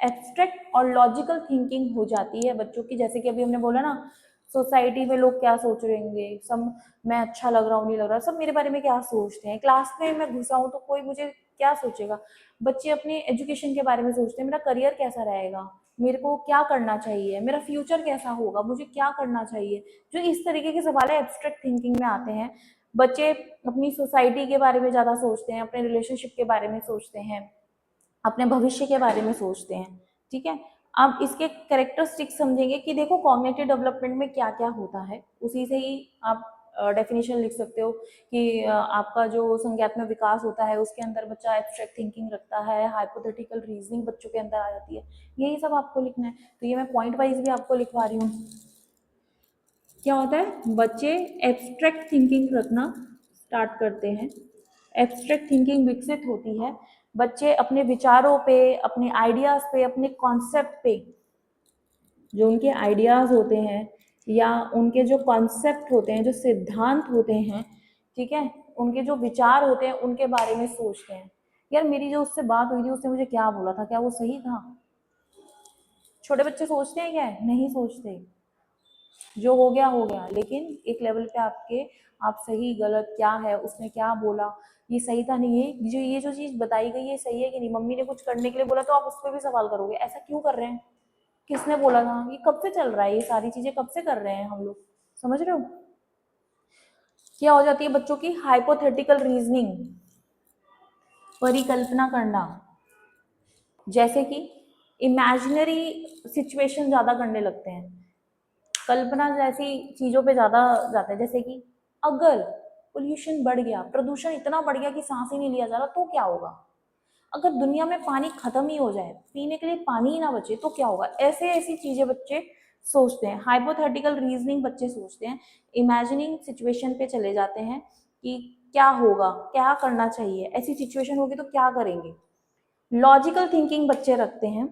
एब्स्ट्रैक्ट और लॉजिकल थिंकिंग हो जाती है बच्चों की, जैसे कि अभी हमने बोला ना, सोसाइटी में लोग क्या सोच रहे होंगे, सब मैं अच्छा लग रहा हूँ नहीं लग रहा, सब मेरे बारे में क्या सोचते हैं, क्लास में मैं घुसा हूँ तो कोई मुझे क्या सोचेगा। बच्चे अपने एजुकेशन के बारे में सोचते हैं, मेरा करियर कैसा रहेगा, मेरे को क्या करना चाहिए, मेरा फ्यूचर कैसा होगा, मुझे क्या करना चाहिए। जो इस तरीके के सवाल है एब्स्ट्रैक्ट थिंकिंग में आते हैं। बच्चे अपनी सोसाइटी के बारे में ज़्यादा सोचते हैं, अपने रिलेशनशिप के बारे में सोचते हैं, अपने भविष्य के बारे में सोचते हैं। ठीक है, अब इसके कैरेक्टरिस्टिक्स समझेंगे कि देखो कॉग्निटिव डेवलपमेंट में क्या क्या होता है, उसी से ही आप डेफिनेशन लिख सकते हो कि आपका जो संज्ञात्मक विकास होता है उसके अंदर बच्चा एब्स्ट्रैक्ट थिंकिंग रखता है, हाइपोथेटिकल रीजनिंग बच्चों के अंदर आ जाती है, यही सब आपको लिखना है। तो ये मैं पॉइंट वाइज भी आपको लिखवा रही हूँ। क्या होता है, बच्चे एब्स्ट्रैक्ट थिंकिंग रखना स्टार्ट करते हैं, एब्स्ट्रैक्ट थिंकिंग विकसित होती है, बच्चे अपने विचारों पे, अपने आइडियाज पे, अपने कॉन्सेप्ट पे, जो उनके आइडियाज होते हैं या उनके जो कॉन्सेप्ट होते हैं, जो सिद्धांत होते हैं, ठीक है, उनके जो विचार होते हैं उनके बारे में सोचते हैं। यार मेरी जो उससे बात हुई थी उसने मुझे क्या बोला था, क्या वो सही था। छोटे बच्चे सोचते हैं क्या, नहीं सोचते, जो हो गया हो गया, लेकिन एक लेवल पे आपके, आप सही गलत क्या है, उसने क्या बोला, ये सही था नहीं, ये जो चीज बताई गई है सही है कि नहीं, मम्मी ने कुछ करने के लिए बोला तो आप उस पर भी सवाल करोगे, ऐसा क्यों कर रहे हैं, किसने बोला था, ये कब से चल रहा है, ये सारी चीजें कब से कर रहे हैं हम लोग, समझ रहे हो। क्या हो जाती है बच्चों की, हाइपोथेटिकल रीजनिंग, परिकल्पना करना, जैसे कि इमेजिनरी सिचुएशन ज्यादा करने लगते हैं, कल्पना जैसी चीजों पे ज्यादा जाते हैं, जैसे कि अगर पोल्यूशन बढ़ गया, प्रदूषण इतना बढ़ गया कि सांस ही नहीं लिया जा रहा तो क्या होगा, अगर दुनिया में पानी खत्म ही हो जाए, पीने के लिए पानी ही ना बचे तो क्या होगा, ऐसे ऐसी चीजें बच्चे सोचते हैं, हाइपोथेटिकल रीजनिंग बच्चे सोचते हैं, इमेजिनिंग सिचुएशन पे चले जाते हैं कि क्या होगा, क्या करना चाहिए, ऐसी सिचुएशन होगी तो क्या करेंगे। लॉजिकल थिंकिंग बच्चे रखते हैं,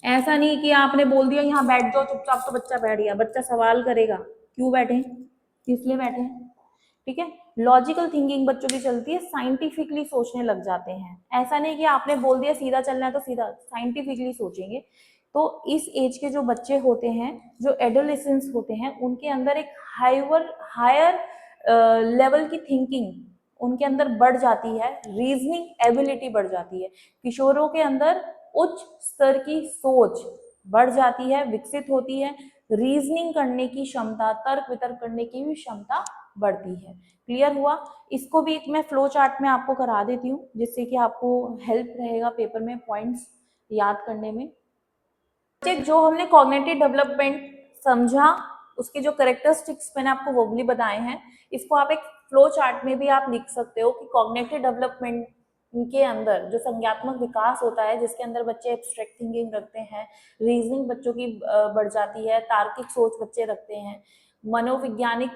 ऐसा नहीं कि आपने बोल दिया यहाँ बैठ जाओ चुपचाप तो बच्चा बैठ गया, बच्चा सवाल करेगा क्यों बैठे, इसलिए बैठे, ठीक है। लॉजिकल थिंकिंग बच्चों की चलती है, साइंटिफिकली सोचने लग जाते हैं, ऐसा नहीं कि आपने बोल दिया सीधा चलना है तो सीधा, साइंटिफिकली सोचेंगे। तो इस एज के जो बच्चे होते हैं, जो एडोलेसेंस होते हैं, उनके अंदर एक हायर लेवल की थिंकिंग उनके अंदर बढ़ जाती है, रीजनिंग एबिलिटी बढ़ जाती है, किशोरों के अंदर उच्च स्तर की सोच बढ़ जाती है, विकसित होती है, रीजनिंग करने की क्षमता, तर्क वितर्क करने की भी क्षमता बढ़ती है। क्लियर हुआ। इसको भी मैं फ्लो चार्ट में आपको करा देती हूँ जिससे कि आपको हेल्प रहेगा पेपर में पॉइंट्स याद करने में। जो हमने कॉग्निटिव डेवलपमेंट समझा, उसके जो करेक्टरिस्टिक्स मैंने आपको वो भी बताए हैं, इसको आप एक फ्लो चार्ट में भी आप लिख सकते हो कि कॉग्निटिव डेवलपमेंट के अंदर जो संज्ञात्मक विकास होता है, जिसके अंदर बच्चे एब्स्ट्रैक्ट थिंकिंग रखते हैं, रीजनिंग बच्चों की बढ़ जाती है, तार्किक सोच बच्चे रखते हैं, मनोवैज्ञानिक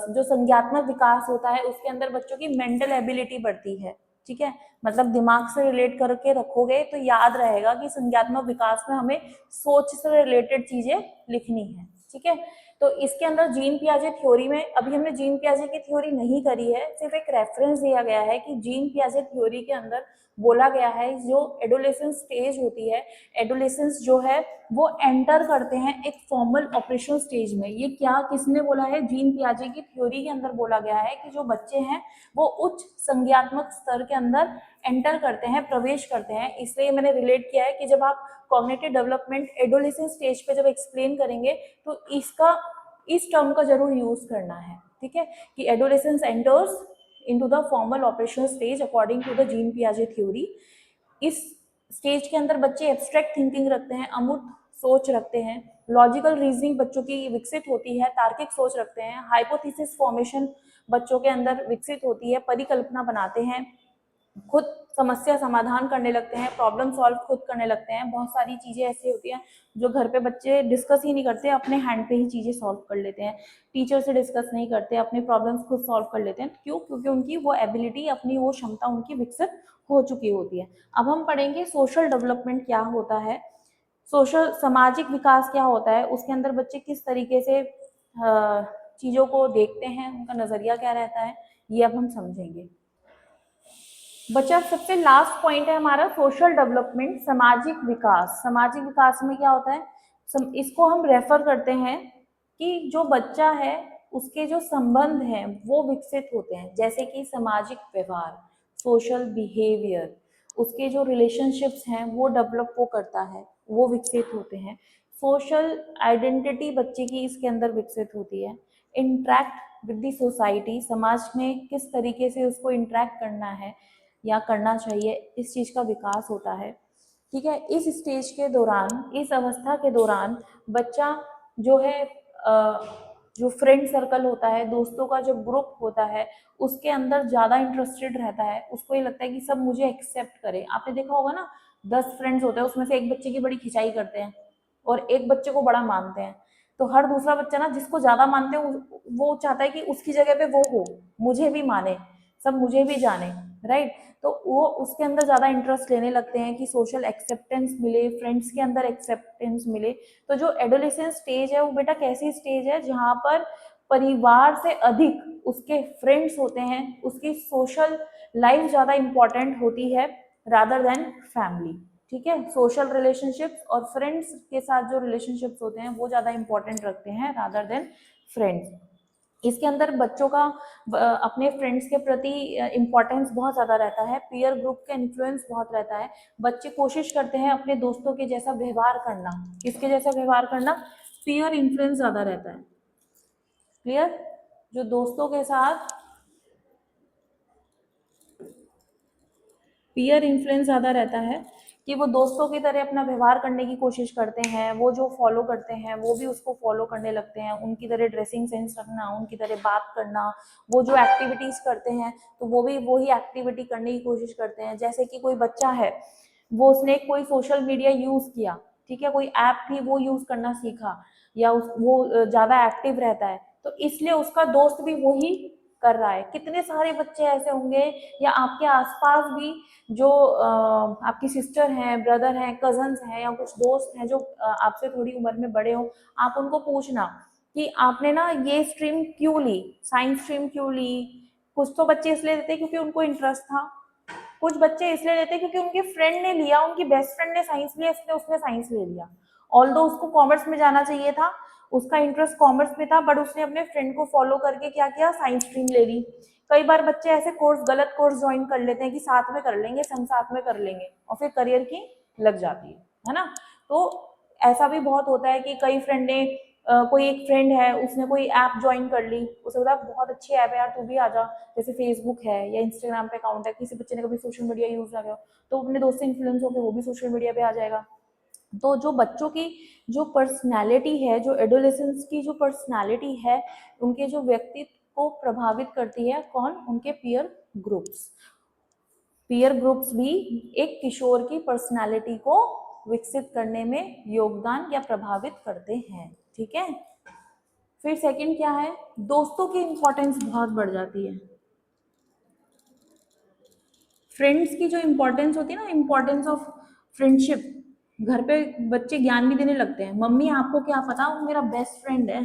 जो संज्ञात्मक विकास होता है उसके अंदर बच्चों की मेंटल एबिलिटी बढ़ती है, ठीक है, मतलब दिमाग से रिलेट करके रखोगे तो याद रहेगा कि संज्ञात्मक विकास में हमें सोच से रिलेटेड चीजें लिखनी है, ठीक है। तो इसके अंदर जीन पियाजे थ्योरी में, अभी हमने जीन पियाजे की थ्योरी नहीं करी है, सिर्फ एक रेफरेंस दिया गया है कि जीन पियाजे थ्योरी के अंदर बोला गया है जो एडोलेसेंस स्टेज होती है, एडोलेसेंस जो है वो एंटर करते हैं एक फॉर्मल ऑपरेशनल स्टेज में। ये क्या किसने बोला है, जीन पियाजे की थ्योरी के अंदर बोला गया है कि जो बच्चे हैं वो उच्च संज्ञात्मक स्तर के अंदर एंटर करते हैं, प्रवेश करते हैं। इसलिए मैंने रिलेट किया है कि जब आप कॉग्निटिव डेवलपमेंट एडोलेसेंस स्टेज पे जब एक्सप्लेन करेंगे तो इसका, इस टर्म का जरूर यूज करना है, ठीक है, कि adolescence enters into the formal operational stage according to the Jean पियाजे थ्योरी। इस स्टेज के अंदर बच्चे एब्स्ट्रैक्ट थिंकिंग रखते हैं, अमूर्त सोच रखते हैं, लॉजिकल रीजनिंग बच्चों की विकसित होती है, तार्किक सोच रखते हैं, हाइपोथेसिस फॉर्मेशन बच्चों के अंदर विकसित होती है, परिकल्पना बनाते हैं, खुद समस्या समाधान करने लगते हैं, प्रॉब्लम सॉल्व खुद करने लगते हैं। बहुत सारी चीजें ऐसी होती हैं जो घर पे बच्चे डिस्कस ही नहीं करते, अपने हैंड पे ही चीजें सॉल्व कर लेते हैं, टीचर से डिस्कस नहीं करते, अपने प्रॉब्लम्स खुद सॉल्व कर लेते हैं। क्यों? क्योंकि उनकी वो एबिलिटी, अपनी वो क्षमता उनकी विकसित हो चुकी होती है। अब हम पढ़ेंगे सोशल डेवलपमेंट क्या होता है, सोशल सामाजिक विकास क्या होता है, उसके अंदर बच्चे किस तरीके से चीजों को देखते हैं, उनका नजरिया क्या रहता है, ये अब हम समझेंगे। बच्चा सबसे लास्ट पॉइंट है हमारा सोशल डेवलपमेंट, सामाजिक विकास। सामाजिक विकास में क्या होता है, इसको हम रेफर करते हैं कि जो बच्चा है उसके जो संबंध हैं वो विकसित होते हैं, जैसे कि सामाजिक व्यवहार, सोशल बिहेवियर, उसके जो रिलेशनशिप्स हैं वो डेवलप वो करता है, वो विकसित होते हैं। सोशल आइडेंटिटी बच्चे की इसके अंदर विकसित होती है। इंटरेक्ट विद द सोसाइटी, समाज में किस तरीके से उसको इंटरेक्ट करना है या करना चाहिए, इस चीज का विकास होता है। ठीक है, इस स्टेज के दौरान, इस अवस्था के दौरान बच्चा जो है जो फ्रेंड सर्कल होता है, दोस्तों का जो ग्रुप होता है, उसके अंदर ज्यादा इंटरेस्टेड रहता है। उसको ये लगता है कि सब मुझे एक्सेप्ट करे। आपने देखा होगा ना, 10 फ्रेंड्स होते हैं, उसमें से एक बच्चे की बड़ी खिंचाई करते हैं और एक बच्चे को बड़ा मानते हैं, तो हर दूसरा बच्चा ना जिसको ज्यादा मानते हैं वो चाहता है कि उसकी जगह पे वो हो, मुझे भी माने, सब मुझे भी जाने, राइट। तो वो उसके अंदर ज्यादा इंटरेस्ट लेने लगते हैं कि सोशल एक्सेप्टेंस मिले, फ्रेंड्स के अंदर एक्सेप्टेंस मिले। तो जो एडोलेसेंस स्टेज है वो बेटा कैसी स्टेज है, जहां पर परिवार से अधिक उसके फ्रेंड्स होते हैं, उसकी सोशल लाइफ ज्यादा इंपॉर्टेंट होती है रादर देन फैमिली। ठीक है, सोशल रिलेशनशिप्स और फ्रेंड्स के साथ जो रिलेशनशिप्स होते हैं वो ज्यादा इंपॉर्टेंट रखते हैं रादर देन फ्रेंड्स। इसके अंदर बच्चों का अपने फ्रेंड्स के प्रति इम्पोर्टेंस बहुत ज़्यादा रहता है, पीयर ग्रुप का इन्फ्लुएंस बहुत रहता है। बच्चे कोशिश करते हैं अपने दोस्तों के जैसा व्यवहार करना। किसके जैसा व्यवहार करना, पीयर इन्फ्लुएंस ज़्यादा रहता है। क्लियर, जो दोस्तों के साथ पीयर इन्फ्लुएंस ज़्यादा रहता है कि वो दोस्तों की तरह अपना व्यवहार करने की कोशिश करते हैं, वो जो फॉलो करते हैं वो भी उसको फॉलो करने लगते हैं, उनकी तरह ड्रेसिंग सेंस रखना, उनकी तरह बात करना, वो जो एक्टिविटीज़ करते हैं तो वो भी वही एक्टिविटी करने की कोशिश करते हैं। जैसे कि कोई बच्चा है, वो उसने कोई सोशल मीडिया यूज़ किया, ठीक है, कोई ऐप थी वो यूज़ करना सीखा, या वो ज़्यादा एक्टिव रहता है, तो इसलिए उसका दोस्त भी वही कर रहा है। कितने सारे बच्चे ऐसे होंगे, या आपके आसपास भी जो आपकी सिस्टर हैं, ब्रदर हैं, कजन्स हैं, या कुछ दोस्त हैं जो आपसे थोड़ी उम्र में बड़े हो, आप उनको पूछना कि आपने ना ये स्ट्रीम क्यों ली, साइंस स्ट्रीम क्यों ली। कुछ तो बच्चे इसलिए लेते क्योंकि उनको इंटरेस्ट था, कुछ बच्चे इसलिए लेते क्योंकि उनके फ्रेंड ने लिया, उनकी बेस्ट फ्रेंड ने साइंस लिया इसलिए उसने साइंस ले लिया। ऑल्दो उसको कॉमर्स में जाना चाहिए था, उसका इंटरेस्ट कॉमर्स में था, बट उसने अपने फ्रेंड को फॉलो करके क्या किया, साइंस स्ट्रीम ले ली। कई बार बच्चे ऐसे कोर्स, गलत कोर्स ज्वाइन कर लेते हैं कि साथ में कर लेंगे, संग साथ में कर लेंगे, और फिर करियर की लग जाती है ना। तो ऐसा भी बहुत होता है कि कई फ्रेंड ने कोई एक फ्रेंड है, उसने कोई ऐप ज्वाइन कर ली, उसे बोला बहुत अच्छी ऐप है यार तू भी आ जा, जैसे फेसबुक है या इंस्टाग्राम पे अकाउंट है, किसी बच्चे ने कभी सोशल मीडिया यूज ना किया तो अपने दोस्त से इन्फ्लुएंस होकर वो भी सोशल मीडिया पे आ जाएगा। तो जो बच्चों की जो पर्सनैलिटी है, जो एडोलेसेंस की जो पर्सनैलिटी है, उनके जो व्यक्तित्व को प्रभावित करती है कौन, उनके पीयर ग्रुप्स। पीयर ग्रुप्स भी एक किशोर की पर्सनालिटी को विकसित करने में योगदान या प्रभावित करते हैं। ठीक है, फिर सेकंड क्या है, दोस्तों की इंपॉर्टेंस बहुत बढ़ जाती है। फ्रेंड्स की जो इंपॉर्टेंस होती है ना, इंपॉर्टेंस ऑफ फ्रेंडशिप, घर पे बच्चे ज्ञान भी देने लगते हैं, मम्मी आपको क्या पता वो मेरा बेस्ट फ्रेंड है,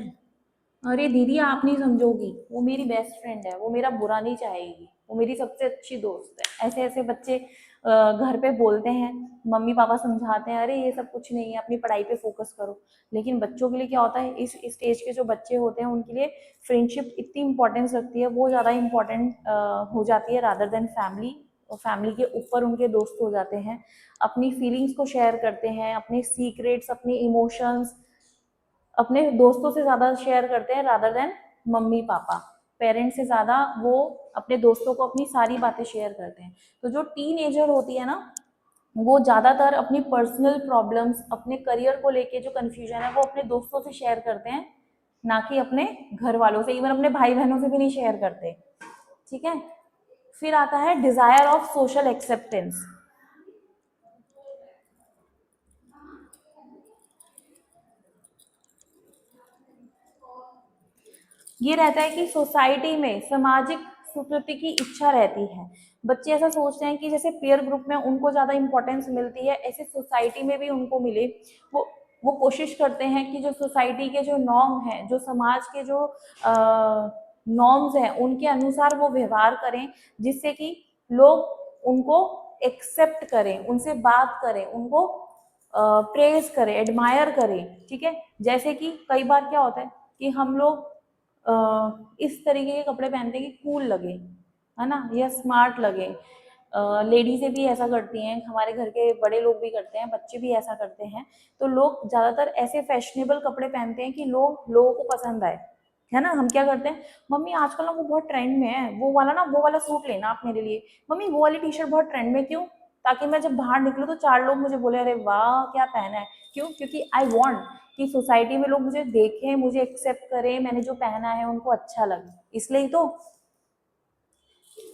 अरे दीदी आप नहीं समझोगी, वो मेरी बेस्ट फ्रेंड है, वो मेरा बुरा नहीं चाहेगी, वो मेरी सबसे अच्छी दोस्त है। ऐसे ऐसे बच्चे घर पे बोलते हैं, मम्मी पापा समझाते हैं अरे ये सब कुछ नहीं है, अपनी पढ़ाई पे फोकस करो। लेकिन बच्चों के लिए क्या होता है, इस स्टेज के जो बच्चे होते हैं उनके लिए फ्रेंडशिप इतनी इंपॉर्टेंस रखती है, वो ज़्यादा इंपॉर्टेंट हो जाती है रादर देन फैमिली। और फैमिली के ऊपर उनके दोस्त हो जाते हैं, अपनी फीलिंग्स को शेयर करते हैं, अपने सीक्रेट्स, अपने इमोशंस अपने दोस्तों से ज्यादा शेयर करते हैं rather than mummy papa. Parents से ज्यादा वो अपने दोस्तों को अपनी सारी बातें शेयर करते हैं। तो जो टीन एजर होती है ना, वो ज्यादातर अपनी पर्सनल प्रॉब्लम्स, अपने करियर को लेके जो कंफ्यूजन है वो अपने दोस्तों से शेयर करते हैं, ना कि अपने घर वालों से, इवन अपने भाई बहनों से भी नहीं शेयर करते। ठीक है, फिर आता है डिजायर ऑफ सोशल एक्सेप्टेंस। ये रहता है कि सोसाइटी में सामाजिक स्वीकृति की इच्छा रहती है। बच्चे ऐसा सोचते हैं कि जैसे पीयर ग्रुप में उनको ज्यादा इंपॉर्टेंस मिलती है, ऐसे सोसाइटी में भी उनको मिले। वो वो कोशिश करते हैं कि जो सोसाइटी के जो नॉर्म हैं, जो समाज के जो नॉर्म्स हैं, उनके अनुसार वो व्यवहार करें, जिससे कि लोग उनको एक्सेप्ट करें, उनसे बात करें, उनको प्रेज करें, एडमायर करें। ठीक है, जैसे कि कई बार क्या होता है कि हम लोग इस तरीके के कपड़े पहनते हैं कि कूल लगे, है ना, या स्मार्ट लगे। लेडीज़ें भी ऐसा करती हैं, हमारे घर के बड़े लोग भी करते हैं, बच्चे भी ऐसा करते हैं। तो लोग ज़्यादातर ऐसे फैशनेबल कपड़े पहनते हैं कि लोगों को पसंद आए, है ना। हम क्या करते हैं, मम्मी आजकल ना वो बहुत ट्रेंड में है, वो वाला सूट लेना आप मेरे लिए, मम्मी वो वाली टी शर्ट बहुत ट्रेंड में, क्यों? ताकि मैं जब बाहर निकलूँ तो 4 लोग मुझे बोले अरे वाह क्या पहना है। क्यों? क्योंकि आई वांट कि सोसाइटी में लोग मुझे देखें, मुझे एक्सेप्ट करें, मैंने जो पहना है उनको अच्छा लगे, इसलिए तो।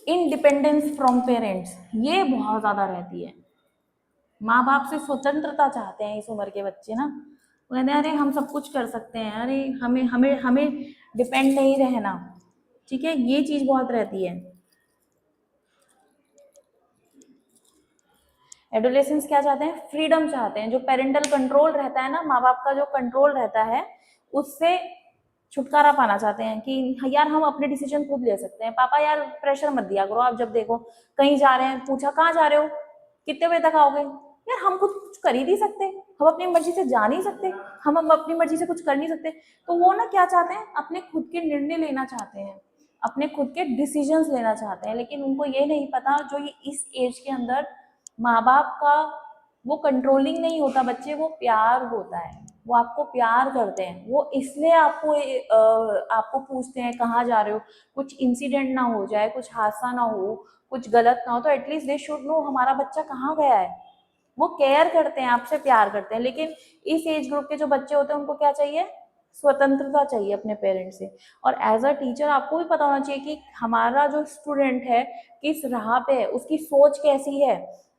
इंडिपेंडेंस फ्रॉम पेरेंट्स, ये बहुत ज्यादा रहती है। माँ बाप से स्वतंत्रता चाहते हैं इस उम्र के बच्चे ना, वो कहते हैं अरे हम सब कुछ कर सकते हैं, अरे हमें हमें हमें डिपेंड नहीं रहना। ठीक है, ये चीज बहुत रहती है। एडोलेसेंस क्या चाहते हैं? फ्रीडम चाहते हैं। जो पेरेंटल कंट्रोल रहता है ना, माँ बाप का जो कंट्रोल रहता है, उससे छुटकारा पाना चाहते हैं कि यार हम अपने डिसीजन खुद ले सकते हैं। पापा यार प्रेशर मत दिया करो, आप जब देखो कहीं जा रहे हैं, पूछा कहाँ जा रहे हो, कितने बजे तक आओगे, यार हम खुद कुछ कर ही नहीं सकते, हम अपनी मर्जी से जा नहीं सकते, हम अपनी मर्जी से कुछ कर नहीं सकते। तो वो ना क्या चाहते हैं, अपने खुद के निर्णय लेना चाहते हैं, अपने खुद के डिसीजंस लेना चाहते हैं। लेकिन उनको ये नहीं पता, जो ये इस एज के अंदर माँ बाप का वो कंट्रोलिंग नहीं होता बच्चे, वो प्यार होता है। वो आपको प्यार करते हैं, वो इसलिए आपको पूछते हैं कहाँ जा रहे हो, कुछ इंसिडेंट ना हो जाए, कुछ हादसा ना हो, कुछ गलत ना हो, तो एटलीस्ट दे शुड नो हमारा बच्चा कहाँ गया है। वो केयर करते हैं, आपसे प्यार करते हैं। लेकिन इस एज ग्रुप के जो बच्चे होते हैं, उनको क्या चाहिए? स्वतंत्रता चाहिए अपने पेरेंट्स से। और एज अ टीचर आपको भी पता होना चाहिए कि हमारा जो स्टूडेंट है किस राह पे है, उसकी सोच कैसी है।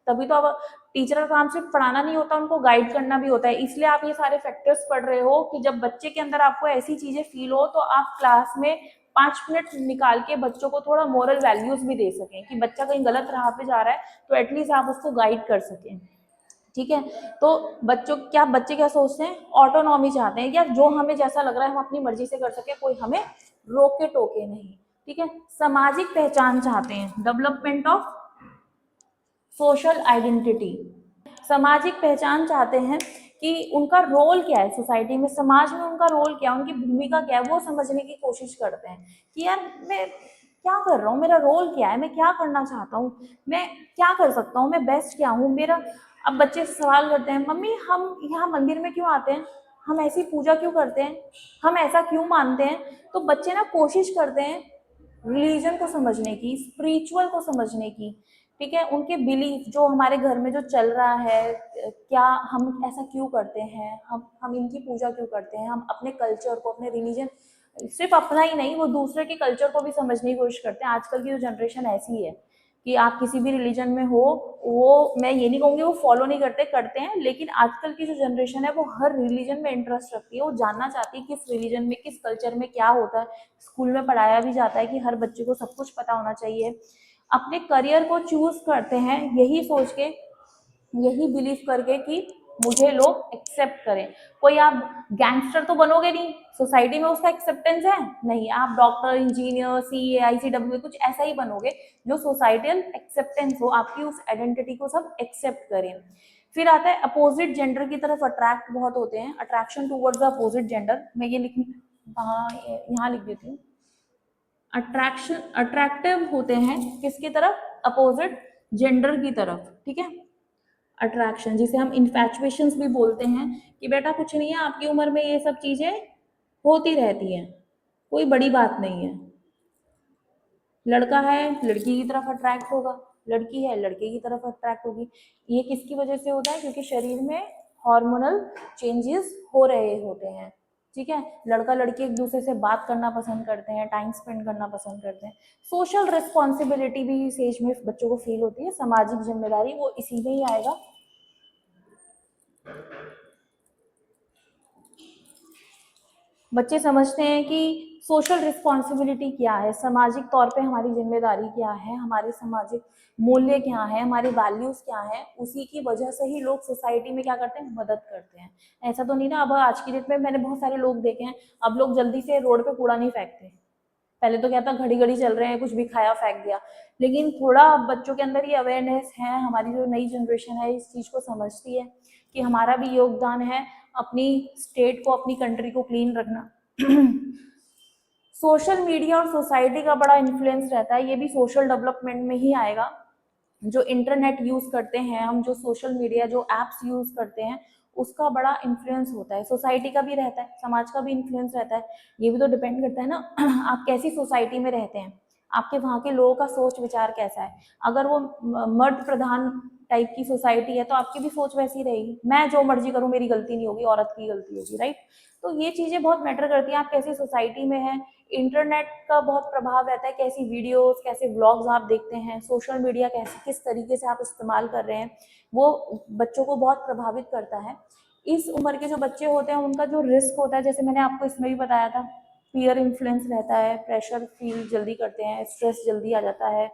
तभी तो अब टीचर का काम सिर्फ पढ़ाना नहीं होता, उनको गाइड करना भी होता है। इसलिए आप ये सारे फैक्टर्स पढ़ रहे हो कि जब बच्चे के अंदर आपको ऐसी चीजें फील हो, तो आप क्लास में 5 मिनट निकाल के बच्चों को थोड़ा मोरल वैल्यूज भी दे सकें कि बच्चा कहीं गलत राह पे जा रहा है, तो एटलीस्ट आप उसको गाइड कर सकें। ठीक है, तो बच्चे क्या सोचते हैं? ऑटोनॉमी चाहते हैं, या जो हमें जैसा लग रहा है हम अपनी मर्जी से कर सके, कोई हमें रोके टोके नहीं। ठीक है, सामाजिक पहचान चाहते हैं, डेवलपमेंट ऑफ सोशल आइडेंटिटी। सामाजिक पहचान चाहते हैं कि उनका रोल क्या है सोसाइटी में, समाज में उनका रोल क्या है, उनकी भूमिका क्या है, वो समझने की कोशिश करते हैं कि यार मैं क्या कर रहा हूँ, मेरा रोल क्या है, मैं क्या करना चाहता हूँ, मैं क्या कर सकता हूँ, मैं बेस्ट क्या हूँ मेरा। अब बच्चे सवाल करते हैं, मम्मी हम यहाँ मंदिर में क्यों आते हैं, हम ऐसी पूजा क्यों करते हैं, हम ऐसा क्यों मानते हैं। तो बच्चे ना कोशिश करते हैं रिलीजन को समझने की, स्पिरिचुअल को समझने की। ठीक है, उनके बिलीफ जो हमारे घर में जो चल रहा है, क्या हम ऐसा क्यों करते हैं, हम इनकी पूजा क्यों करते हैं, हम अपने कल्चर को, अपने रिलीजन, सिर्फ अपना ही नहीं, वो दूसरे के कल्चर को भी समझने की कोशिश करते हैं। आजकल की जो जनरेशन ऐसी है कि आप किसी भी रिलीजन में हो, वो मैं ये नहीं कहूँगी वो फॉलो नहीं करते, करते हैं, लेकिन आजकल की जो जनरेशन है वो हर रिलीजन में इंटरेस्ट रखती है। वो जानना चाहती है किस रिलीजन में, किस कल्चर में क्या होता है। स्कूल में पढ़ाया भी जाता है कि हर बच्चे को सब कुछ पता होना चाहिए। अपने करियर को चूज करते हैं यही सोच के, यही बिलीव करके कि मुझे लोग एक्सेप्ट करें। कोई आप गैंगस्टर तो बनोगे नहीं, सोसाइटी में उसका एक्सेप्टेंस है नहीं, आप डॉक्टर, इंजीनियर, सीए, आईसीडब्ल्यू कुछ ऐसा ही बनोगे जो सोसाइटल एक्सेप्टेंस हो, आपकी उस आइडेंटिटी को सब एक्सेप्ट करें। फिर आता है अपोजिट जेंडर की तरफ अट्रैक्ट बहुत होते हैं, attraction towards the opposite gender. मैं ये लिख यहाँ लिख देती हूँ, अट्रैक्शन अट्रैक्टिव होते हैं किसकी तरफ? अपोजिट जेंडर की तरफ। ठीक है, अट्रैक्शन जिसे हम इन्फैचुएशंस भी बोलते हैं कि बेटा कुछ नहीं है, आपकी उम्र में ये सब चीजें होती रहती हैं, कोई बड़ी बात नहीं है। लड़का है लड़की की तरफ अट्रैक्ट होगा, लड़की है लड़के की तरफ अट्रैक्ट होगी। ये किसकी वजह से होता है? क्योंकि शरीर में हार्मोनल चेंजेस हो रहे होते हैं। ठीक है, लड़का लड़की एक दूसरे से बात करना पसंद करते हैं, टाइम स्पेंड करना पसंद करते हैं। सोशल रिस्पॉन्सिबिलिटी भी इस एज में बच्चों को फील होती है, सामाजिक जिम्मेदारी, वो इसी में ही आएगा। बच्चे समझते हैं कि सोशल रिस्पॉन्सिबिलिटी क्या है, सामाजिक तौर पे हमारी जिम्मेदारी क्या है, हमारे सामाजिक मूल्य क्या है, हमारे वैल्यूज क्या है, उसी की वजह से ही लोग सोसाइटी में क्या करते हैं, मदद करते हैं। ऐसा तो नहीं ना, अब आज की डेट में मैंने बहुत सारे लोग देखे हैं, अब लोग जल्दी से रोड पे कूड़ा नहीं फेंकते। पहले तो क्या था, घड़ी घड़ी चल रहे हैं, कुछ भी खाया फेंक दिया। लेकिन थोड़ा बच्चों के अंदर ये अवेयरनेस है, हमारी जो नई जनरेशन है इस चीज को समझती है कि हमारा भी योगदान है अपनी स्टेट को, अपनी कंट्री को क्लीन रखना। सोशल मीडिया और सोसाइटी का बड़ा इन्फ्लुएंस रहता है, ये भी सोशल डेवलपमेंट में ही आएगा। जो इंटरनेट यूज करते हैं हम, जो सोशल मीडिया, जो एप्स यूज करते हैं, उसका बड़ा इन्फ्लुएंस होता है। सोसाइटी का भी रहता है, समाज का भी इन्फ्लुएंस रहता है। ये भी तो डिपेंड करता है ना आप कैसी सोसाइटी में रहते हैं, आपके वहाँ के लोगों का सोच विचार कैसा है। अगर वो मर्द प्रधान टाइप की सोसाइटी है तो आपकी भी सोच वैसी रहेगी, मैं जो मर्जी करूँ मेरी गलती नहीं होगी, औरत की गलती होगी, राइट। तो ये चीजें बहुत मैटर करती हैं, आप कैसी सोसाइटी में हैं। इंटरनेट का बहुत प्रभाव रहता है, कैसी वीडियोस, कैसे व्लॉग्स आप देखते हैं, सोशल मीडिया कैसे, किस तरीके से आप इस्तेमाल कर रहे हैं, वो बच्चों को बहुत प्रभावित करता है। इस उम्र के जो बच्चे होते हैं उनका जो रिस्क होता है, जैसे मैंने आपको इसमें भी बताया था, पीयर इन्फ्लुएंस रहता है, प्रेशर फील जल्दी करते हैं, स्ट्रेस जल्दी आ जाता है,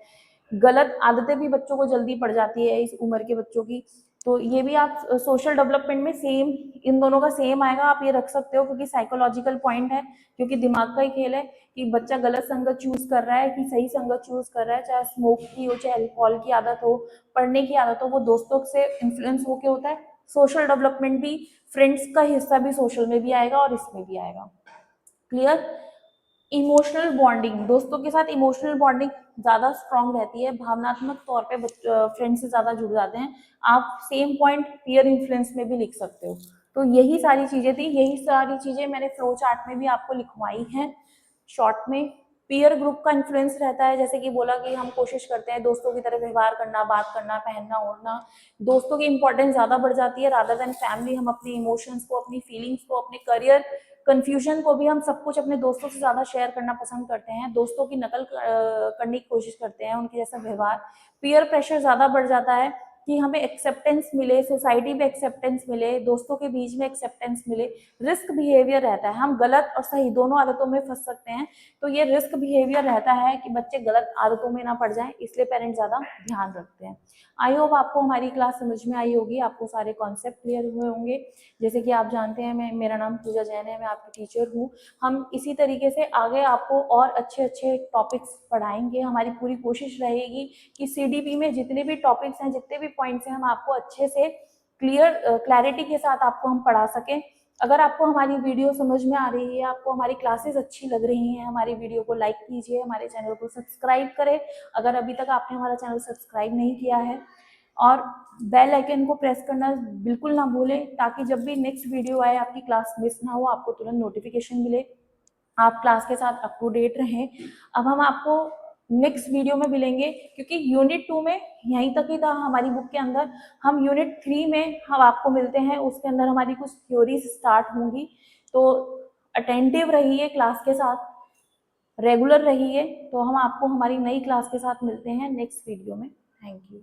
गलत आदतें भी बच्चों को जल्दी पड़ जाती है इस उम्र के बच्चों की। तो ये भी आप सोशल डेवलपमेंट में सेम, इन दोनों का सेम आएगा, आप ये रख सकते हो, क्योंकि साइकोलॉजिकल पॉइंट है, क्योंकि दिमाग का ही खेल है कि बच्चा गलत संगत चूज कर रहा है कि सही संगत चूज कर रहा है, चाहे स्मोक की हो, चाहे अल्कोहल की आदत हो, पढ़ने की आदत हो, वो दोस्तों से इन्फ्लुएंस होके होता है। सोशल डेवलपमेंट भी, फ्रेंड्स का हिस्सा भी सोशल में भी आएगा और इसमें भी आएगा। क्लियर। इमोशनल बॉन्डिंग, दोस्तों के साथ इमोशनल बॉन्डिंग ज्यादा स्ट्रांग रहती है, भावनात्मक तौर पे फ्रेंड से ज्यादा जुड़ जाते हैं। आप सेम पॉइंट पीयर इन्फ्लुएंस में भी लिख सकते हो। तो यही सारी चीजें थी, यही सारी चीजें मैंने फ्लो चार्ट में भी आपको लिखवाई हैं शॉर्ट में। पीयर ग्रुप का इन्फ्लुएंस रहता है, जैसे कि बोला कि हम कोशिश करते हैं दोस्तों की तरह व्यवहार करना, बात करना, पहनना ओढ़ना, दोस्तों की इंपॉर्टेंस ज्यादा बढ़ जाती है रादर देन फैमिली। हम अपनी इमोशंस को, अपनी फीलिंग्स को, अपने करियर कंफ्यूजन को भी हम सब कुछ अपने दोस्तों से ज्यादा शेयर करना पसंद करते हैं, दोस्तों की नकल करने की कोशिश करते हैं, उनके जैसा व्यवहार। पीयर प्रेशर ज्यादा बढ़ जाता है कि हमें एक्सेप्टेंस मिले, सोसाइटी में एक्सेप्टेंस मिले, दोस्तों के बीच में एक्सेप्टेंस मिले। रिस्क बिहेवियर रहता है, हम गलत और सही दोनों आदतों में फंस सकते हैं। तो ये रिस्क बिहेवियर रहता है कि बच्चे गलत आदतों में ना पड़ जाएं, इसलिए पेरेंट्स ज्यादा ध्यान रखते हैं। आई होप आपको हमारी क्लास समझ में आई होगी, आपको सारे कॉन्सेप्ट क्लियर हुए होंगे। जैसे कि आप जानते हैं, मेरा नाम पूजा जैन है, मैं आपकी टीचर हूँ। हम इसी तरीके से आगे आपको और अच्छे अच्छे टॉपिक्स पढ़ाएंगे। हमारी पूरी कोशिश रहेगी कि सीडीपी में जितने भी टॉपिक्स हैं, जितने भी पॉइंट्स हैं, हम आपको अच्छे से क्लैरिटी के साथ आपको हम पढ़ा सकें। अगर आपको हमारी वीडियो समझ में आ रही है, आपको हमारी क्लासेस अच्छी लग रही हैं, हमारी वीडियो को लाइक कीजिए, हमारे चैनल को सब्सक्राइब करें अगर अभी तक आपने हमारा चैनल सब्सक्राइब नहीं किया है, और बेल आइकन को प्रेस करना बिल्कुल ना भूलें, ताकि जब भी नेक्स्ट वीडियो आए आपकी क्लास मिस ना हो, आपको तुरंत नोटिफिकेशन मिले, आप क्लास के साथ अप टू डेट रहें। अब हम आपको नेक्स्ट वीडियो में मिलेंगे, क्योंकि यूनिट 2 में यहीं तक ही था हमारी बुक के अंदर। हम यूनिट 3 में हम आपको मिलते हैं, उसके अंदर हमारी कुछ थ्योरीज स्टार्ट होंगी। तो अटेंटिव रहिए क्लास के साथ, रेगुलर रहिए। तो हम आपको हमारी नई क्लास के साथ मिलते हैं नेक्स्ट वीडियो में। Thank you.